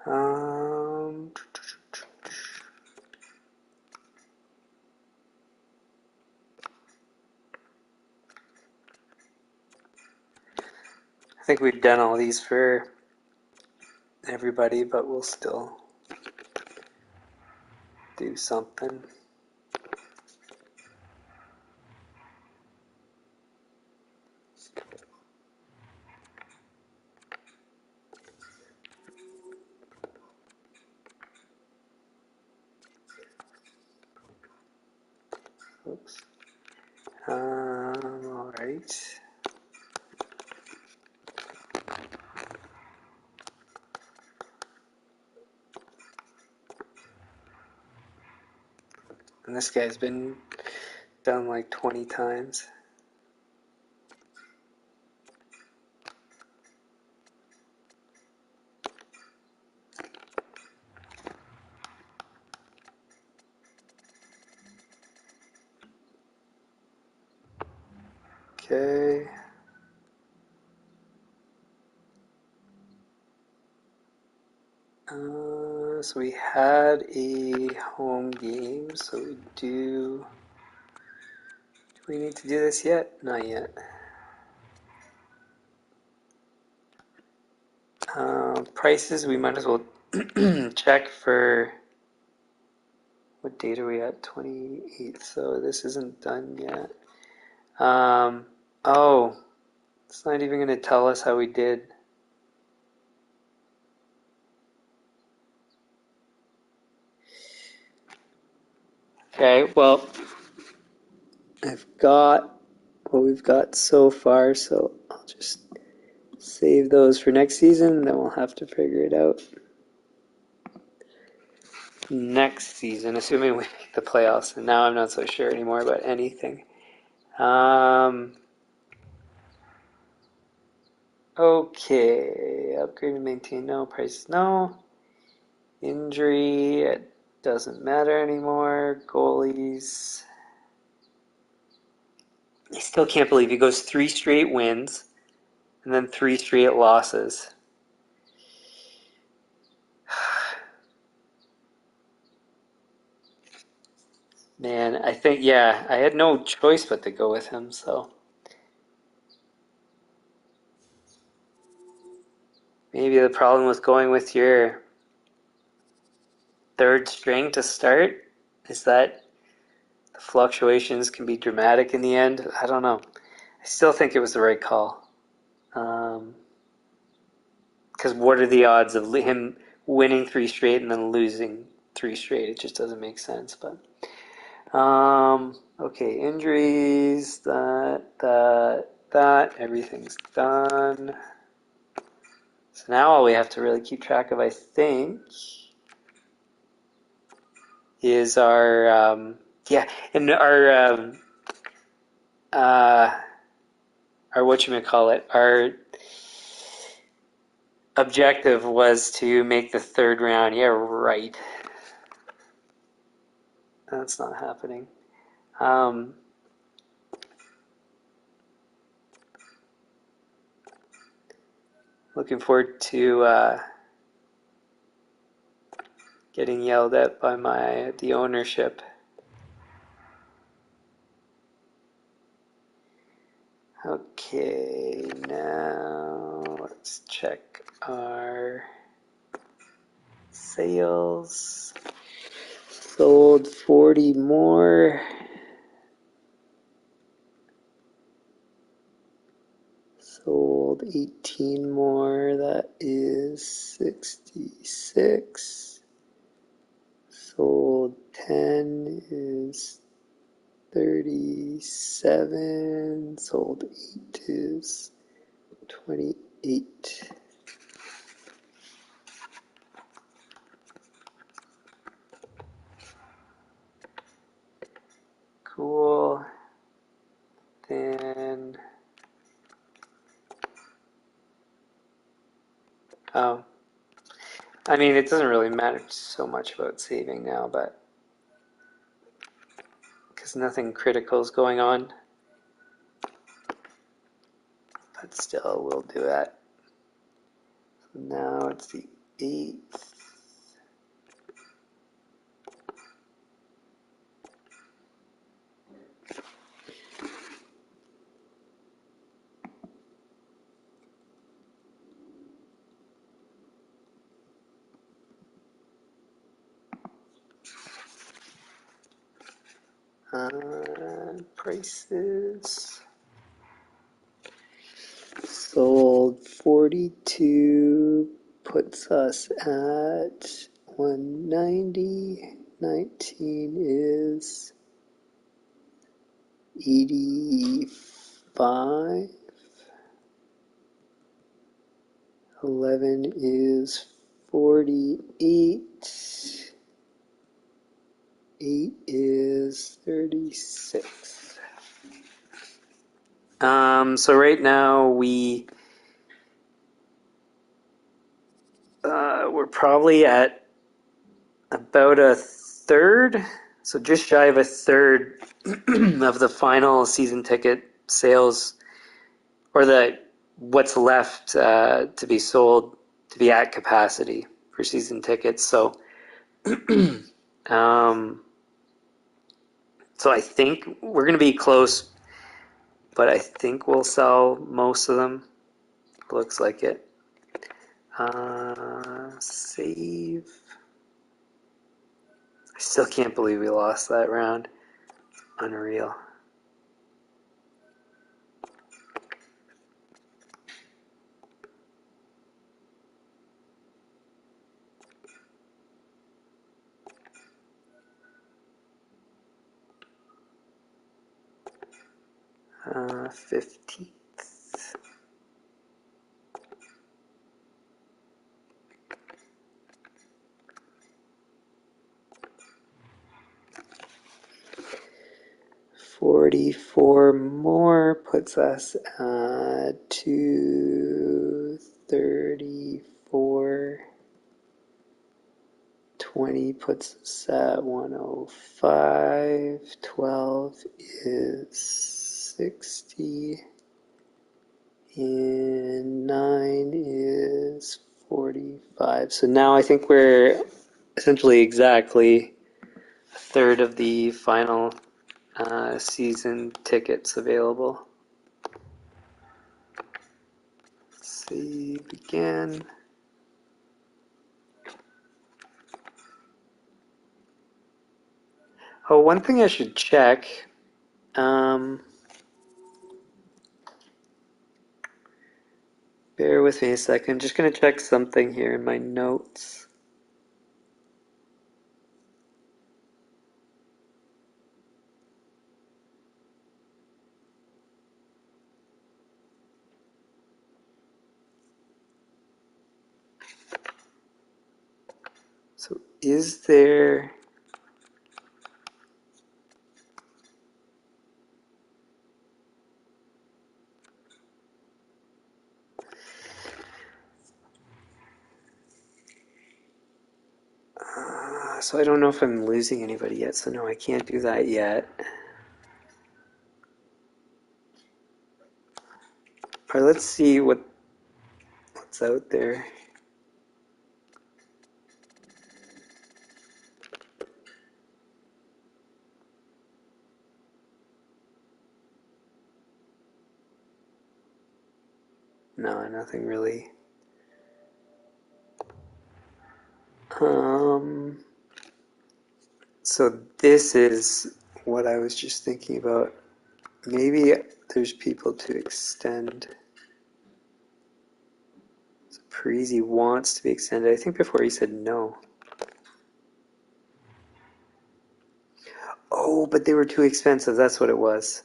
Um, I think we've done all these for everybody, but we'll still do something. Oops. All right. And this guy's been done like 20 times. Okay. So we had a home game, so do we need to do this yet? Not yet. Prices, we might as well check for, what date are we at? 28th, so this isn't done yet. Oh, it's not even going to tell us how we did. Okay, well, I've got what we've got so far, so I'll just save those for next season, then we'll have to figure it out next season, assuming we make the playoffs. And now I'm not so sure anymore about anything. Okay, upgrade and maintain, no. Price, no. Injury, it doesn't matter anymore. Goalies, I still can't believe he goes 3 straight wins and then 3 straight losses. Man, I think, yeah, I had no choice but to go with him, so maybe the problem with going with your third string to start is that the fluctuations can be dramatic in the end. I don't know. I still think it was the right call. Because what are the odds of him winning 3 straight and then losing 3 straight? It just doesn't make sense. But okay, injuries, that, everything's done. So now all we have to really keep track of, I think, is our and our whatchamacallit, our objective was to make the third round. Yeah, right. That's not happening. Looking forward to getting yelled at by the ownership. Okay, now let's check our sales. Sold 40 more. Sold 18 more, that is 66. Sold 10 is 37. Sold 8 is 28. Cool. Then, oh, I mean, it doesn't really matter so much about saving now, but because nothing critical is going on. But still, we'll do that. So now it's the 8th. Prices. Sold 42 puts us at 190. 19 is 85. 11 is 48. 8 is 36. So right now we're probably at about a third, so just shy of a third of the final season ticket sales, or what's left to be sold to be at capacity for season tickets. So, so I think we're going to be close, but I think we'll sell most of them. Looks like it. Save. I still can't believe we lost that round. Unreal. Uh, 15th. $44 more puts us at 234. 20 puts us at 105. 12 is 60. And 9 is 45. So now I think we're essentially exactly a third of the final season tickets available. Save again. Oh, one thing I should check. Bear with me a second. Just going to check something here in my notes. So is there... so I don't know if I'm losing anybody yet, so no, I can't do that yet. All right, let's see what's out there. No, nothing really. So this is what I was just thinking about. Maybe there's people to extend. So Parisi wants to be extended. I think before he said no. Oh, but they were too expensive. That's what it was.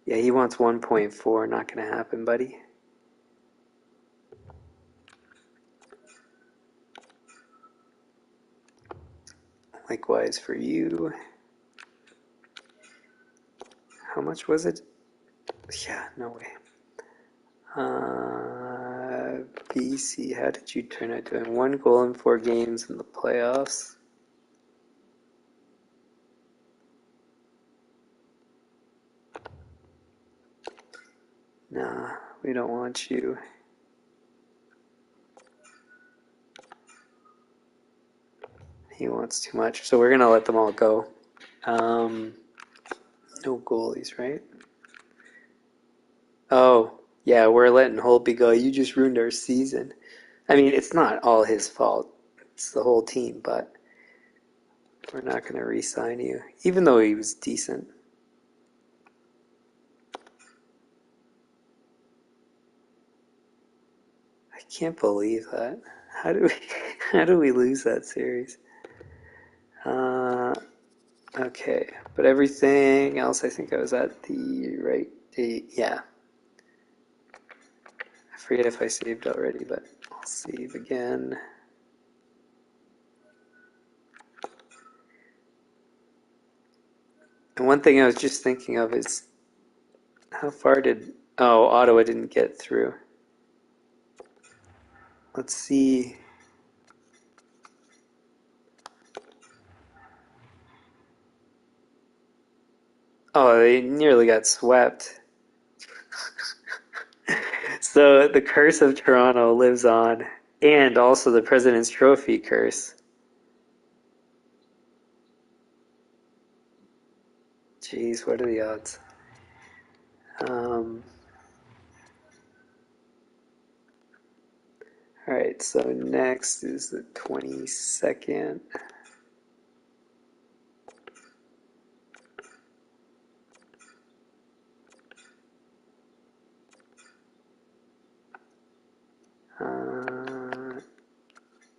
Yeah, he wants 1.4. Not going to happen, buddy. Likewise for you. How much was it? Yeah, no way. BC, how did you turn out doing 1 goal in 4 games in the playoffs? Nah, we don't want you. He wants too much, so we're gonna let them all go. No goalies, right? Oh, yeah, we're letting Holtby go. You just ruined our season. I mean, it's not all his fault. It's the whole team, but we're not going to re-sign you, even though he was decent. I can't believe that. How do we, how do we lose that series? Okay, but everything else, I think I was at the right date. Yeah. I forget if I saved already, but I'll save again. And one thing I was just thinking of is how far did... Oh, Ottawa didn't get through. Let's see. Oh, they nearly got swept. So the curse of Toronto lives on, and also the President's Trophy curse. Jeez, what are the odds? Alright, so next is the 22nd.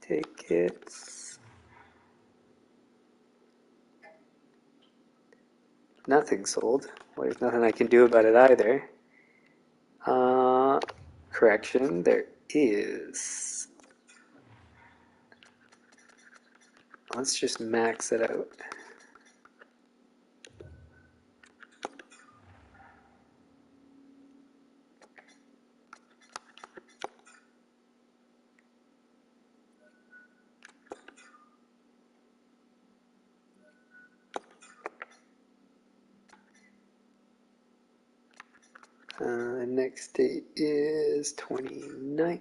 Tickets. Nothing sold. Well, there's nothing I can do about it either. Correction, there is. Let's just max it out. Next date is 29th.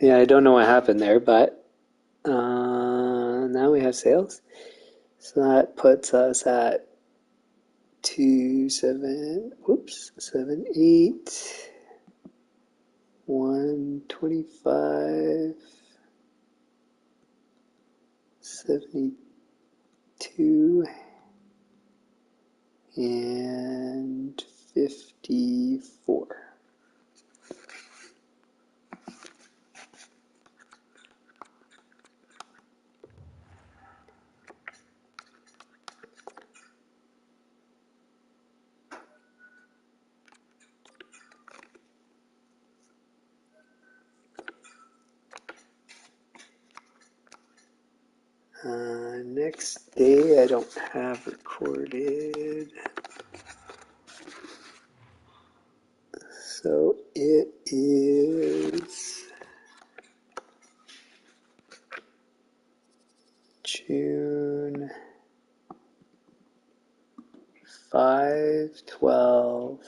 Yeah, I don't know what happened there, but now we have sales. So that puts us at 7, 125, 72, and 54. Next day I don't have recorded. So it is 5, 12,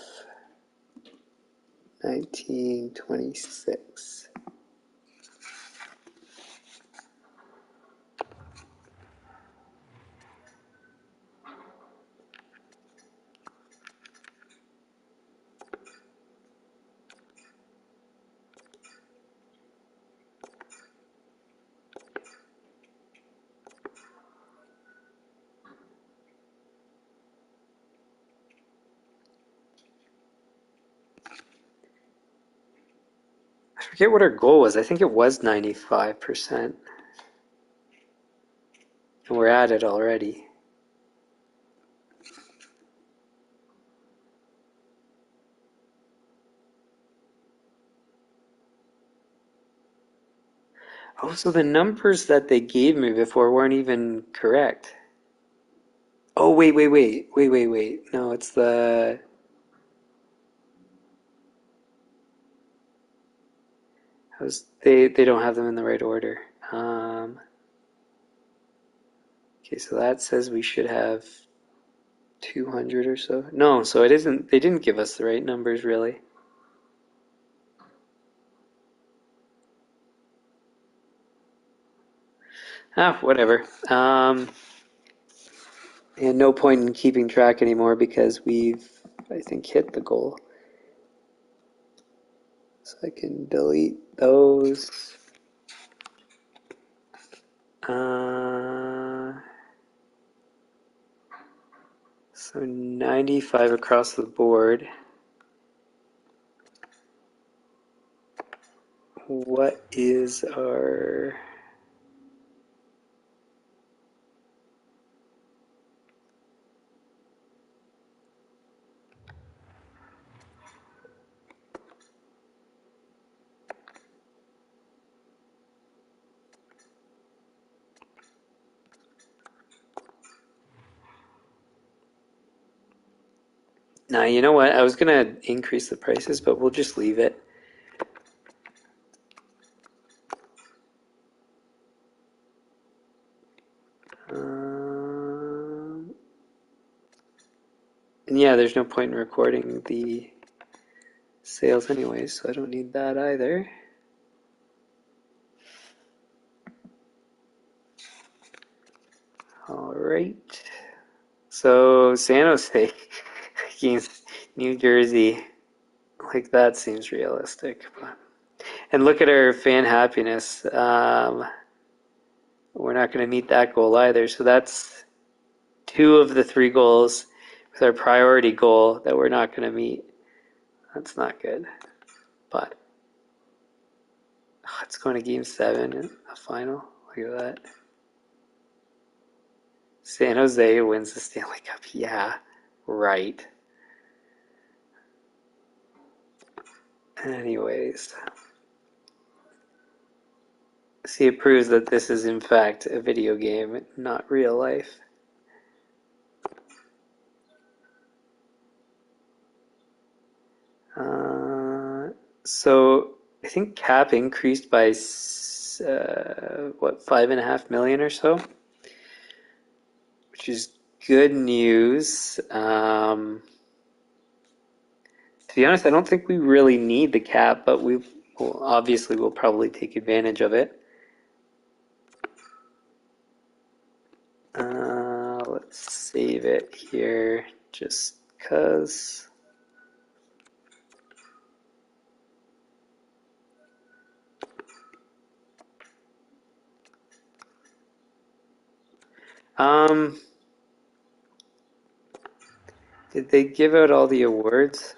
19, 26. I forget what our goal was. I think it was 95%. And we're at it already. Oh, so the numbers that they gave me before weren't even correct. Oh, wait. No, it's the... They don't have them in the right order. Okay, so that says we should have 200 or so. No, so it isn't. They didn't give us the right numbers, really. Ah, whatever. And no point in keeping track anymore because we've, I think, hit the goal. So I can delete those. So 95 across the board. What is our... Nah, you know what? I was going to increase the prices, but we'll just leave it. And yeah, there's no point in recording the sales anyways, so I don't need that either. All right. So San Jose against New Jersey, like that seems realistic. And look at our fan happiness. We're not going to meet that goal either. So that's 2 of the 3 goals with our priority goal that we're not going to meet. That's not good. But it's going to Game 7 in a final. Look at that. San Jose wins the Stanley Cup. Yeah, right. Anyways. See, it proves that this is in fact a video game, not real life. So I think cap increased by what, 5.5 million or so, which is good news. To be honest, I don't think we really need the cap, but we will obviously will probably take advantage of it. Let's save it here just because. Did they give out all the awards?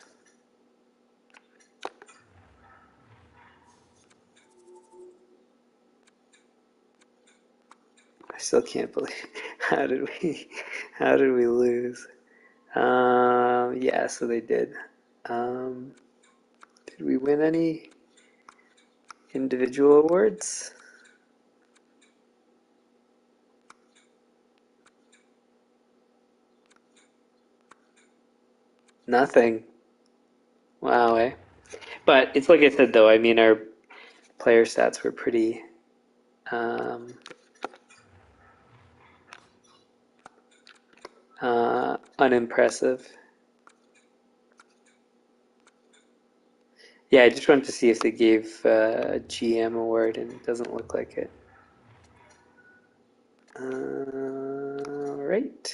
I still can't believe how did we lose? Yeah, so they did. Did we win any individual awards? Nothing. Wow, eh? But it's like I said though, I mean our player stats were pretty unimpressive. Yeah, I just wanted to see if they gave a GM award, and it doesn't look like it. All right.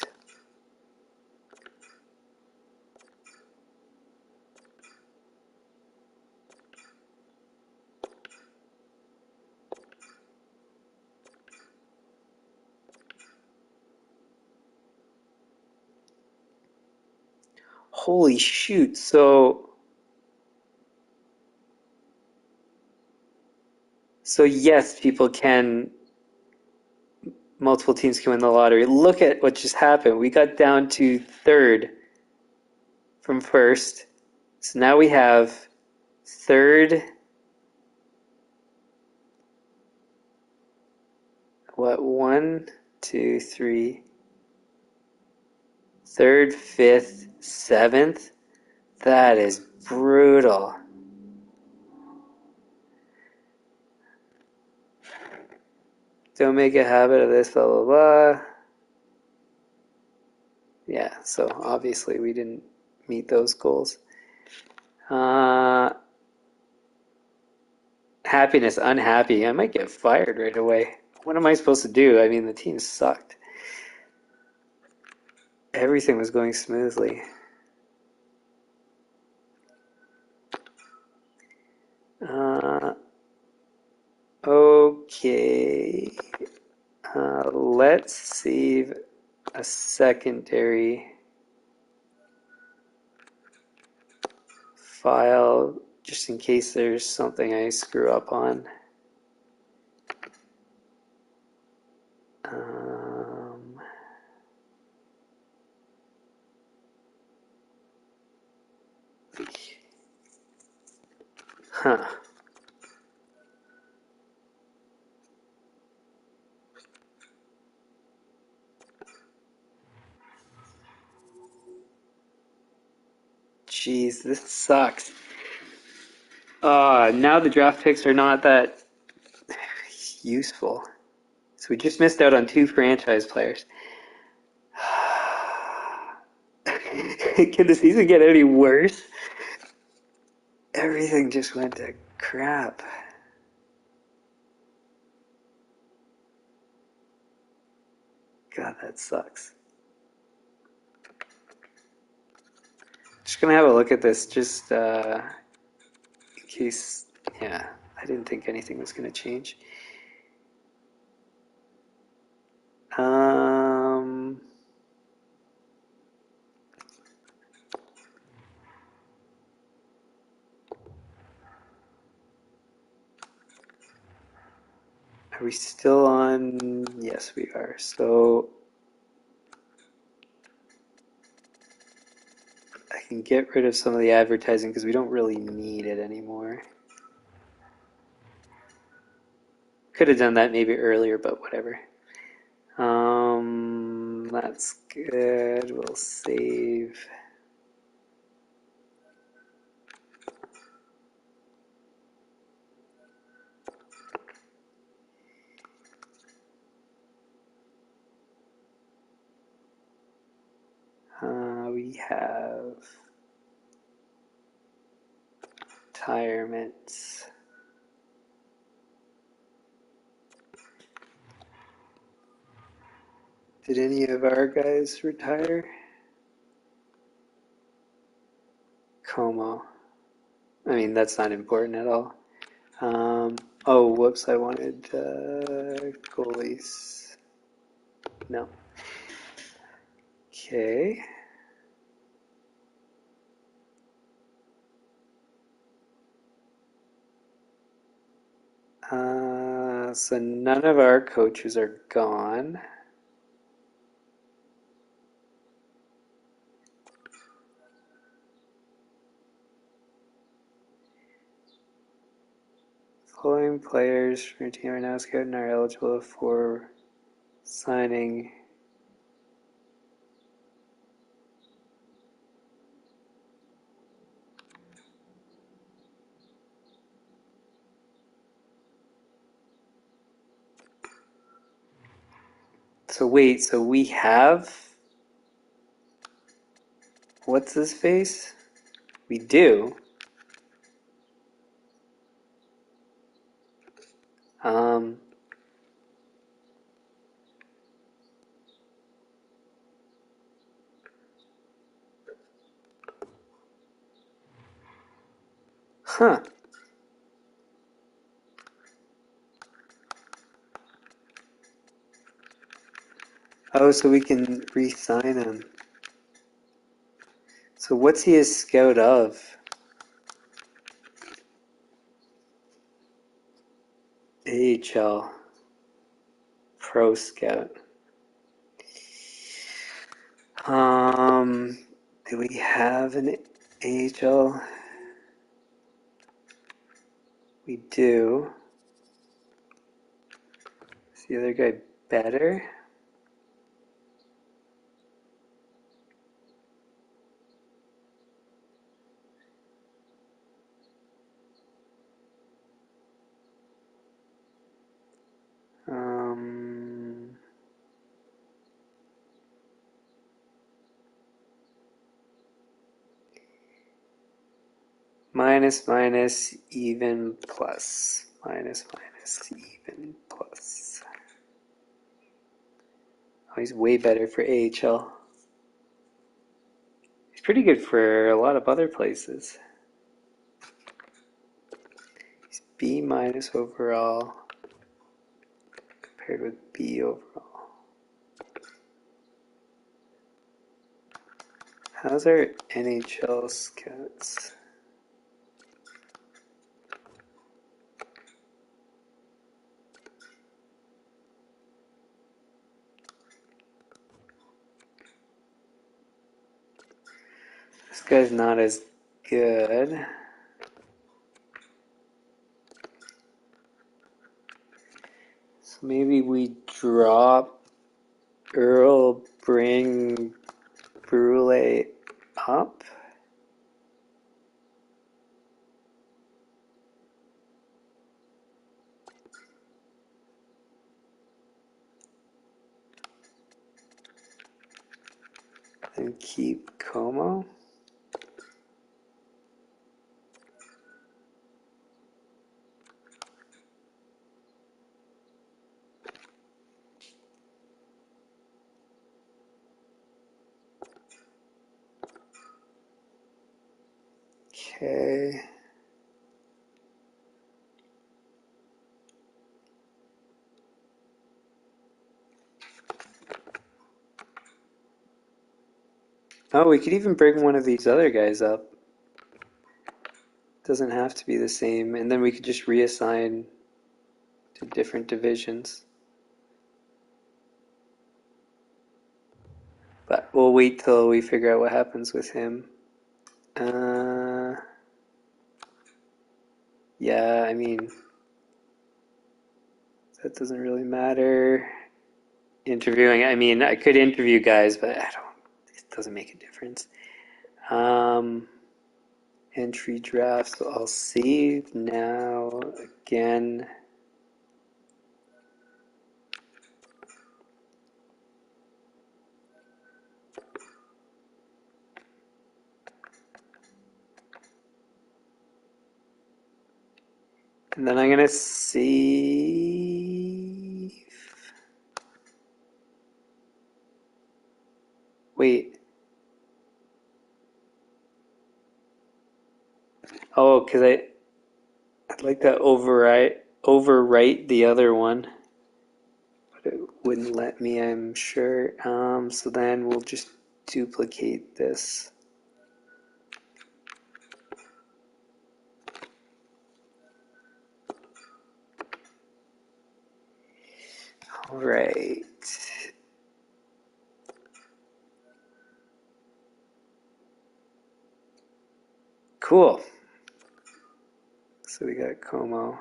Holy shoot. So yes, multiple teams can win the lottery. Look at what just happened. We got down to third from first. So now we have third, one, two, three, third, fifth, seventh. That is brutal. Don't make a habit of this, blah, blah, blah. Yeah, so obviously we didn't meet those goals. Happiness, unhappy. I might get fired right away. What am I supposed to do? I mean, the team sucked. Everything was going smoothly. Okay. Let's save a secondary file just in case there's something I screw up on. Huh. Jeez, this sucks. Now the draft picks are not that useful. So we just missed out on 2 franchise players. Can the season get any worse? Everything just went to crap. God, that sucks. Just gonna have a look at this just in case. Yeah, I didn't think anything was gonna change. Um, are we still on? Yes, we are. So I can get rid of some of the advertising because we don't really need it anymore. Could have done that maybe earlier, but whatever. That's good. We'll save. We have retirements. Did any of our guys retire? Como. I mean, that's not important at all. Oh, whoops, I wanted goalies. No. Okay. So none of our coaches are gone. Following players from your team are now scouted and are eligible for signing. So wait, so we have what's his face? We do. Um, huh. Oh, so we can re-sign him. So what's he a scout of? AHL Pro Scout. Do we have an AHL? We do. Is the other guy better? Minus, minus, even, plus. Minus, minus, even, plus. Oh, he's way better for AHL. He's pretty good for a lot of other places. He's B minus overall compared with B overall. How's our NHL scouts? This guy's not as good. So maybe we drop Earl, bring Brule up. And keep Como. Okay. Oh, we could even bring one of these other guys up. Doesn't have to be the same, and then we could just reassign to different divisions. But we'll wait till we figure out what happens with him. Yeah, I mean, that doesn't really matter. Interviewing, I mean, I could interview guys, but it doesn't make a difference. Entry draft, so I'll save now again. And then I'm gonna save. Wait. Oh, because I'd like to overwrite the other one, but it wouldn't let me, I'm sure. So then we'll just duplicate this. All right. Cool. So we got Como.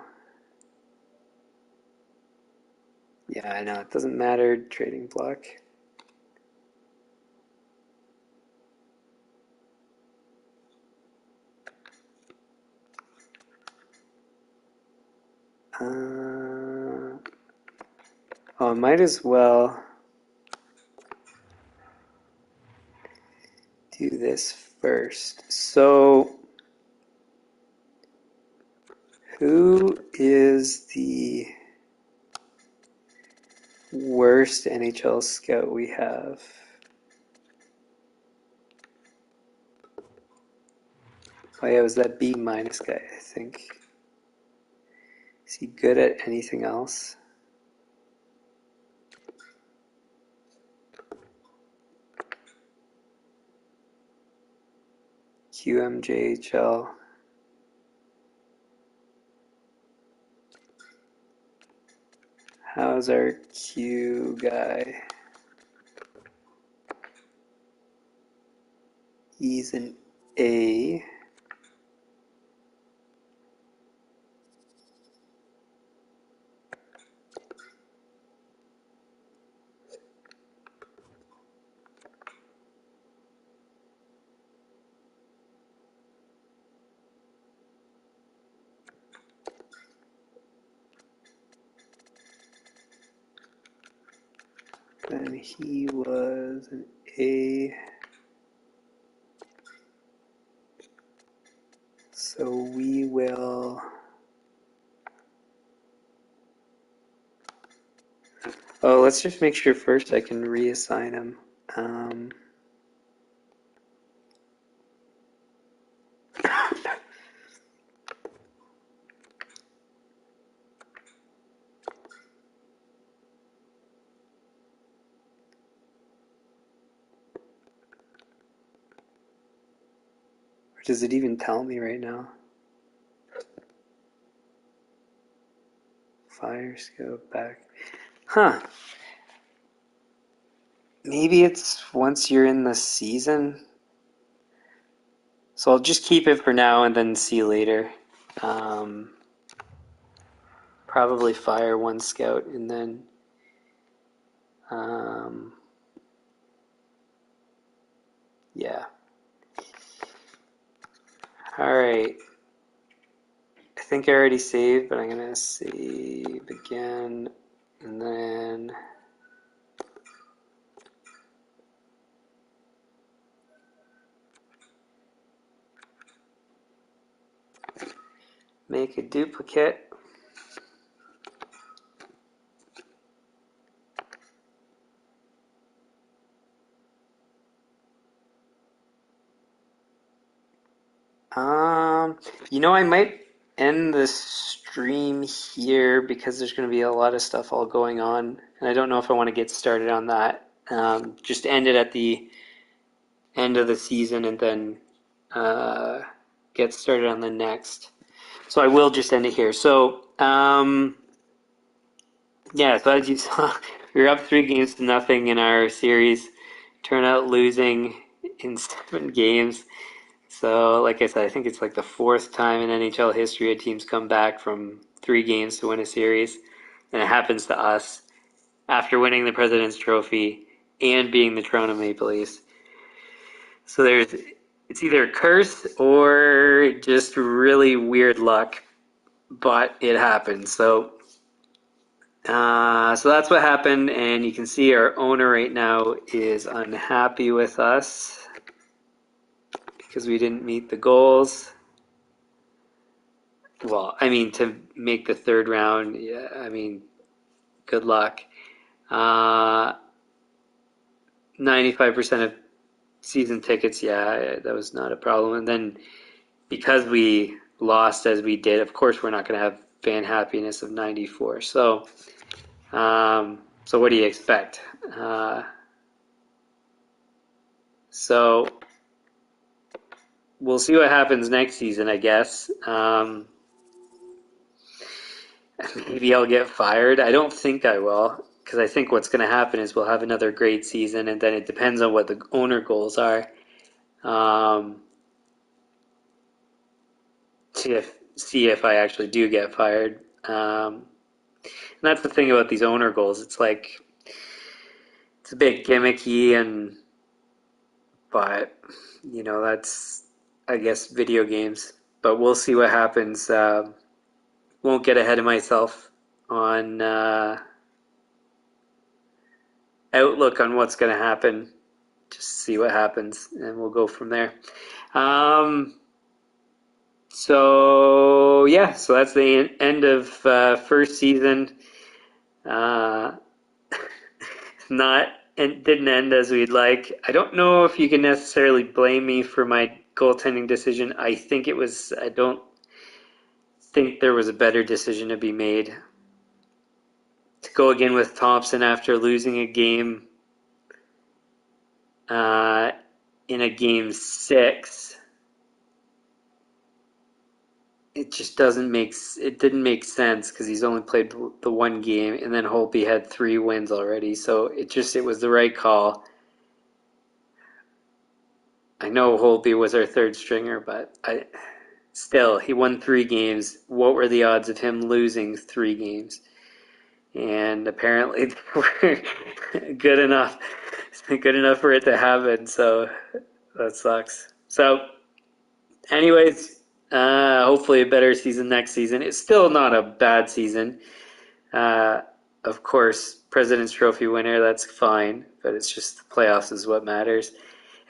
Yeah, I know, it doesn't matter, trading block. Oh, I might as well do this first. So, who is the worst NHL scout we have? Oh yeah, it was that B minus guy, I think. Is he good at anything else? QMJHL. How's our Q guy? He's an A. Then he was an A. So we will... Oh, let's just make sure first I can reassign him. Or does it even tell me right now? Fire scope back. Huh. Maybe it's once you're in the season. So I'll just keep it for now and then see later. Probably fire one scout and then yeah. Alright. I think I already saved, but I'm gonna save again and then make a duplicate. I might end the stream here because there's going to be a lot of stuff all going on, and I don't know if I want to get started on that. Just end it at the end of the season and then get started on the next. So I will just end it here. So, yeah, so as you saw, we were up 3-0 in our series, turn out losing in 7 games. So, like I said, I think it's like the 4th time in NHL history a team's come back from 3 games to win a series. And it happens to us after winning the President's Trophy and being the Toronto Maple Leafs. So it's either a curse or just really weird luck, but it happened. So that's what happened, and you can see our owner right now is unhappy with us because we didn't meet the goals. Well, I mean, to make the 3rd round, yeah, I mean, good luck. 95% of season tickets, yeah, that was not a problem. And then because we lost as we did, of course, we're not going to have fan happiness of 94. So what do you expect? So we'll see what happens next season, I guess. Maybe I'll get fired. I don't think I will, because I think what's going to happen is we'll have another great season, and then it depends on what the owner goals are. See if I actually do get fired. And that's the thing about these owner goals. It's like it's a bit gimmicky, but that's, I guess, video games. But we'll see what happens. Won't get ahead of myself on outlook on what's going to happen just see what happens, and we'll go from there. So yeah, so that's the end of first season. Not and didn't end as we'd like. I don't know if you can necessarily blame me for my goaltending decision. I think it was. I don't think there was a better decision to be made. To go again with Thompson after losing a game in a game 6, it just didn't make sense because he's only played the one game, and then Holtby had 3 wins already, so it was the right call. I know Holtby was our third stringer, but still, he won 3 games. What were the odds of him losing 3 games? And apparently they were good enough for it to happen, so that sucks. So anyways, hopefully a better season next season. It's still not a bad season. Of course, President's Trophy winner, that's fine, but it's just the playoffs is what matters.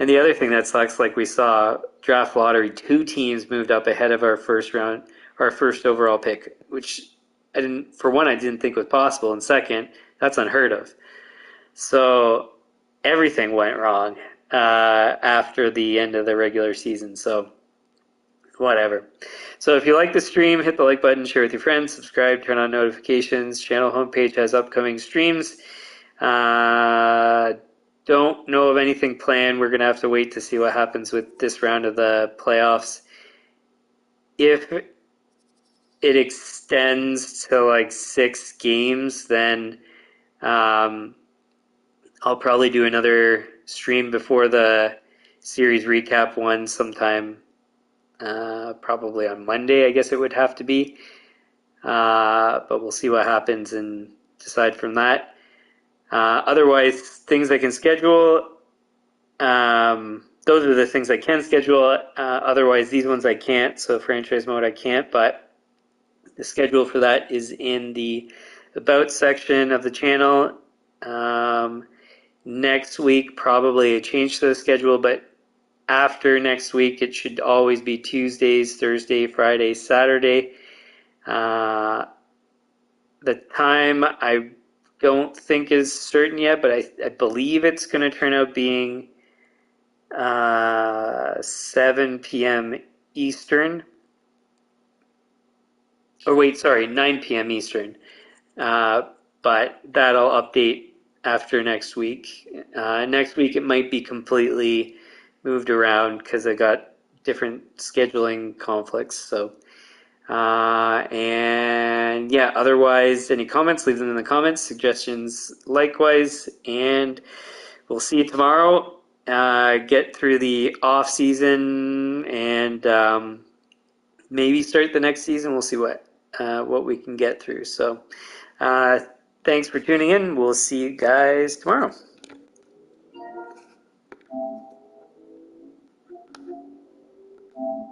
And the other thing that sucks, like we saw, draft lottery, 2 teams moved up ahead of our first overall pick, which I didn't think was possible, and second, that's unheard of. So everything went wrong after the end of the regular season. So whatever. So if you like the stream, hit the like button, share with your friends, subscribe, turn on notifications. Channel homepage has upcoming streams. Don't know of anything planned. We're going to have to wait to see what happens with this round of the playoffs. If it extends to like 6 games, then I'll probably do another stream before the series recap one sometime, probably on Monday, I guess it would have to be. But we'll see what happens and decide from that. Otherwise, things I can schedule, those are the things I can schedule. Otherwise, these ones I can't. So franchise mode I can't, but the schedule for that is in the About section of the channel. Next week, probably a change to the schedule, but after next week, it should always be Tuesdays, Thursday, Friday, Saturday. The time I don't think is certain yet, but I believe it's going to turn out being 7 p.m. Eastern. Or wait, sorry, 9 p.m. Eastern. But that'll update after next week. Next week it might be completely moved around because I got different scheduling conflicts. So, and yeah, otherwise, any comments, leave them in the comments. Suggestions, likewise. And we'll see you tomorrow. Get through the off season and maybe start the next season. We'll see what we can get through. So thanks for tuning in. We'll see you guys tomorrow.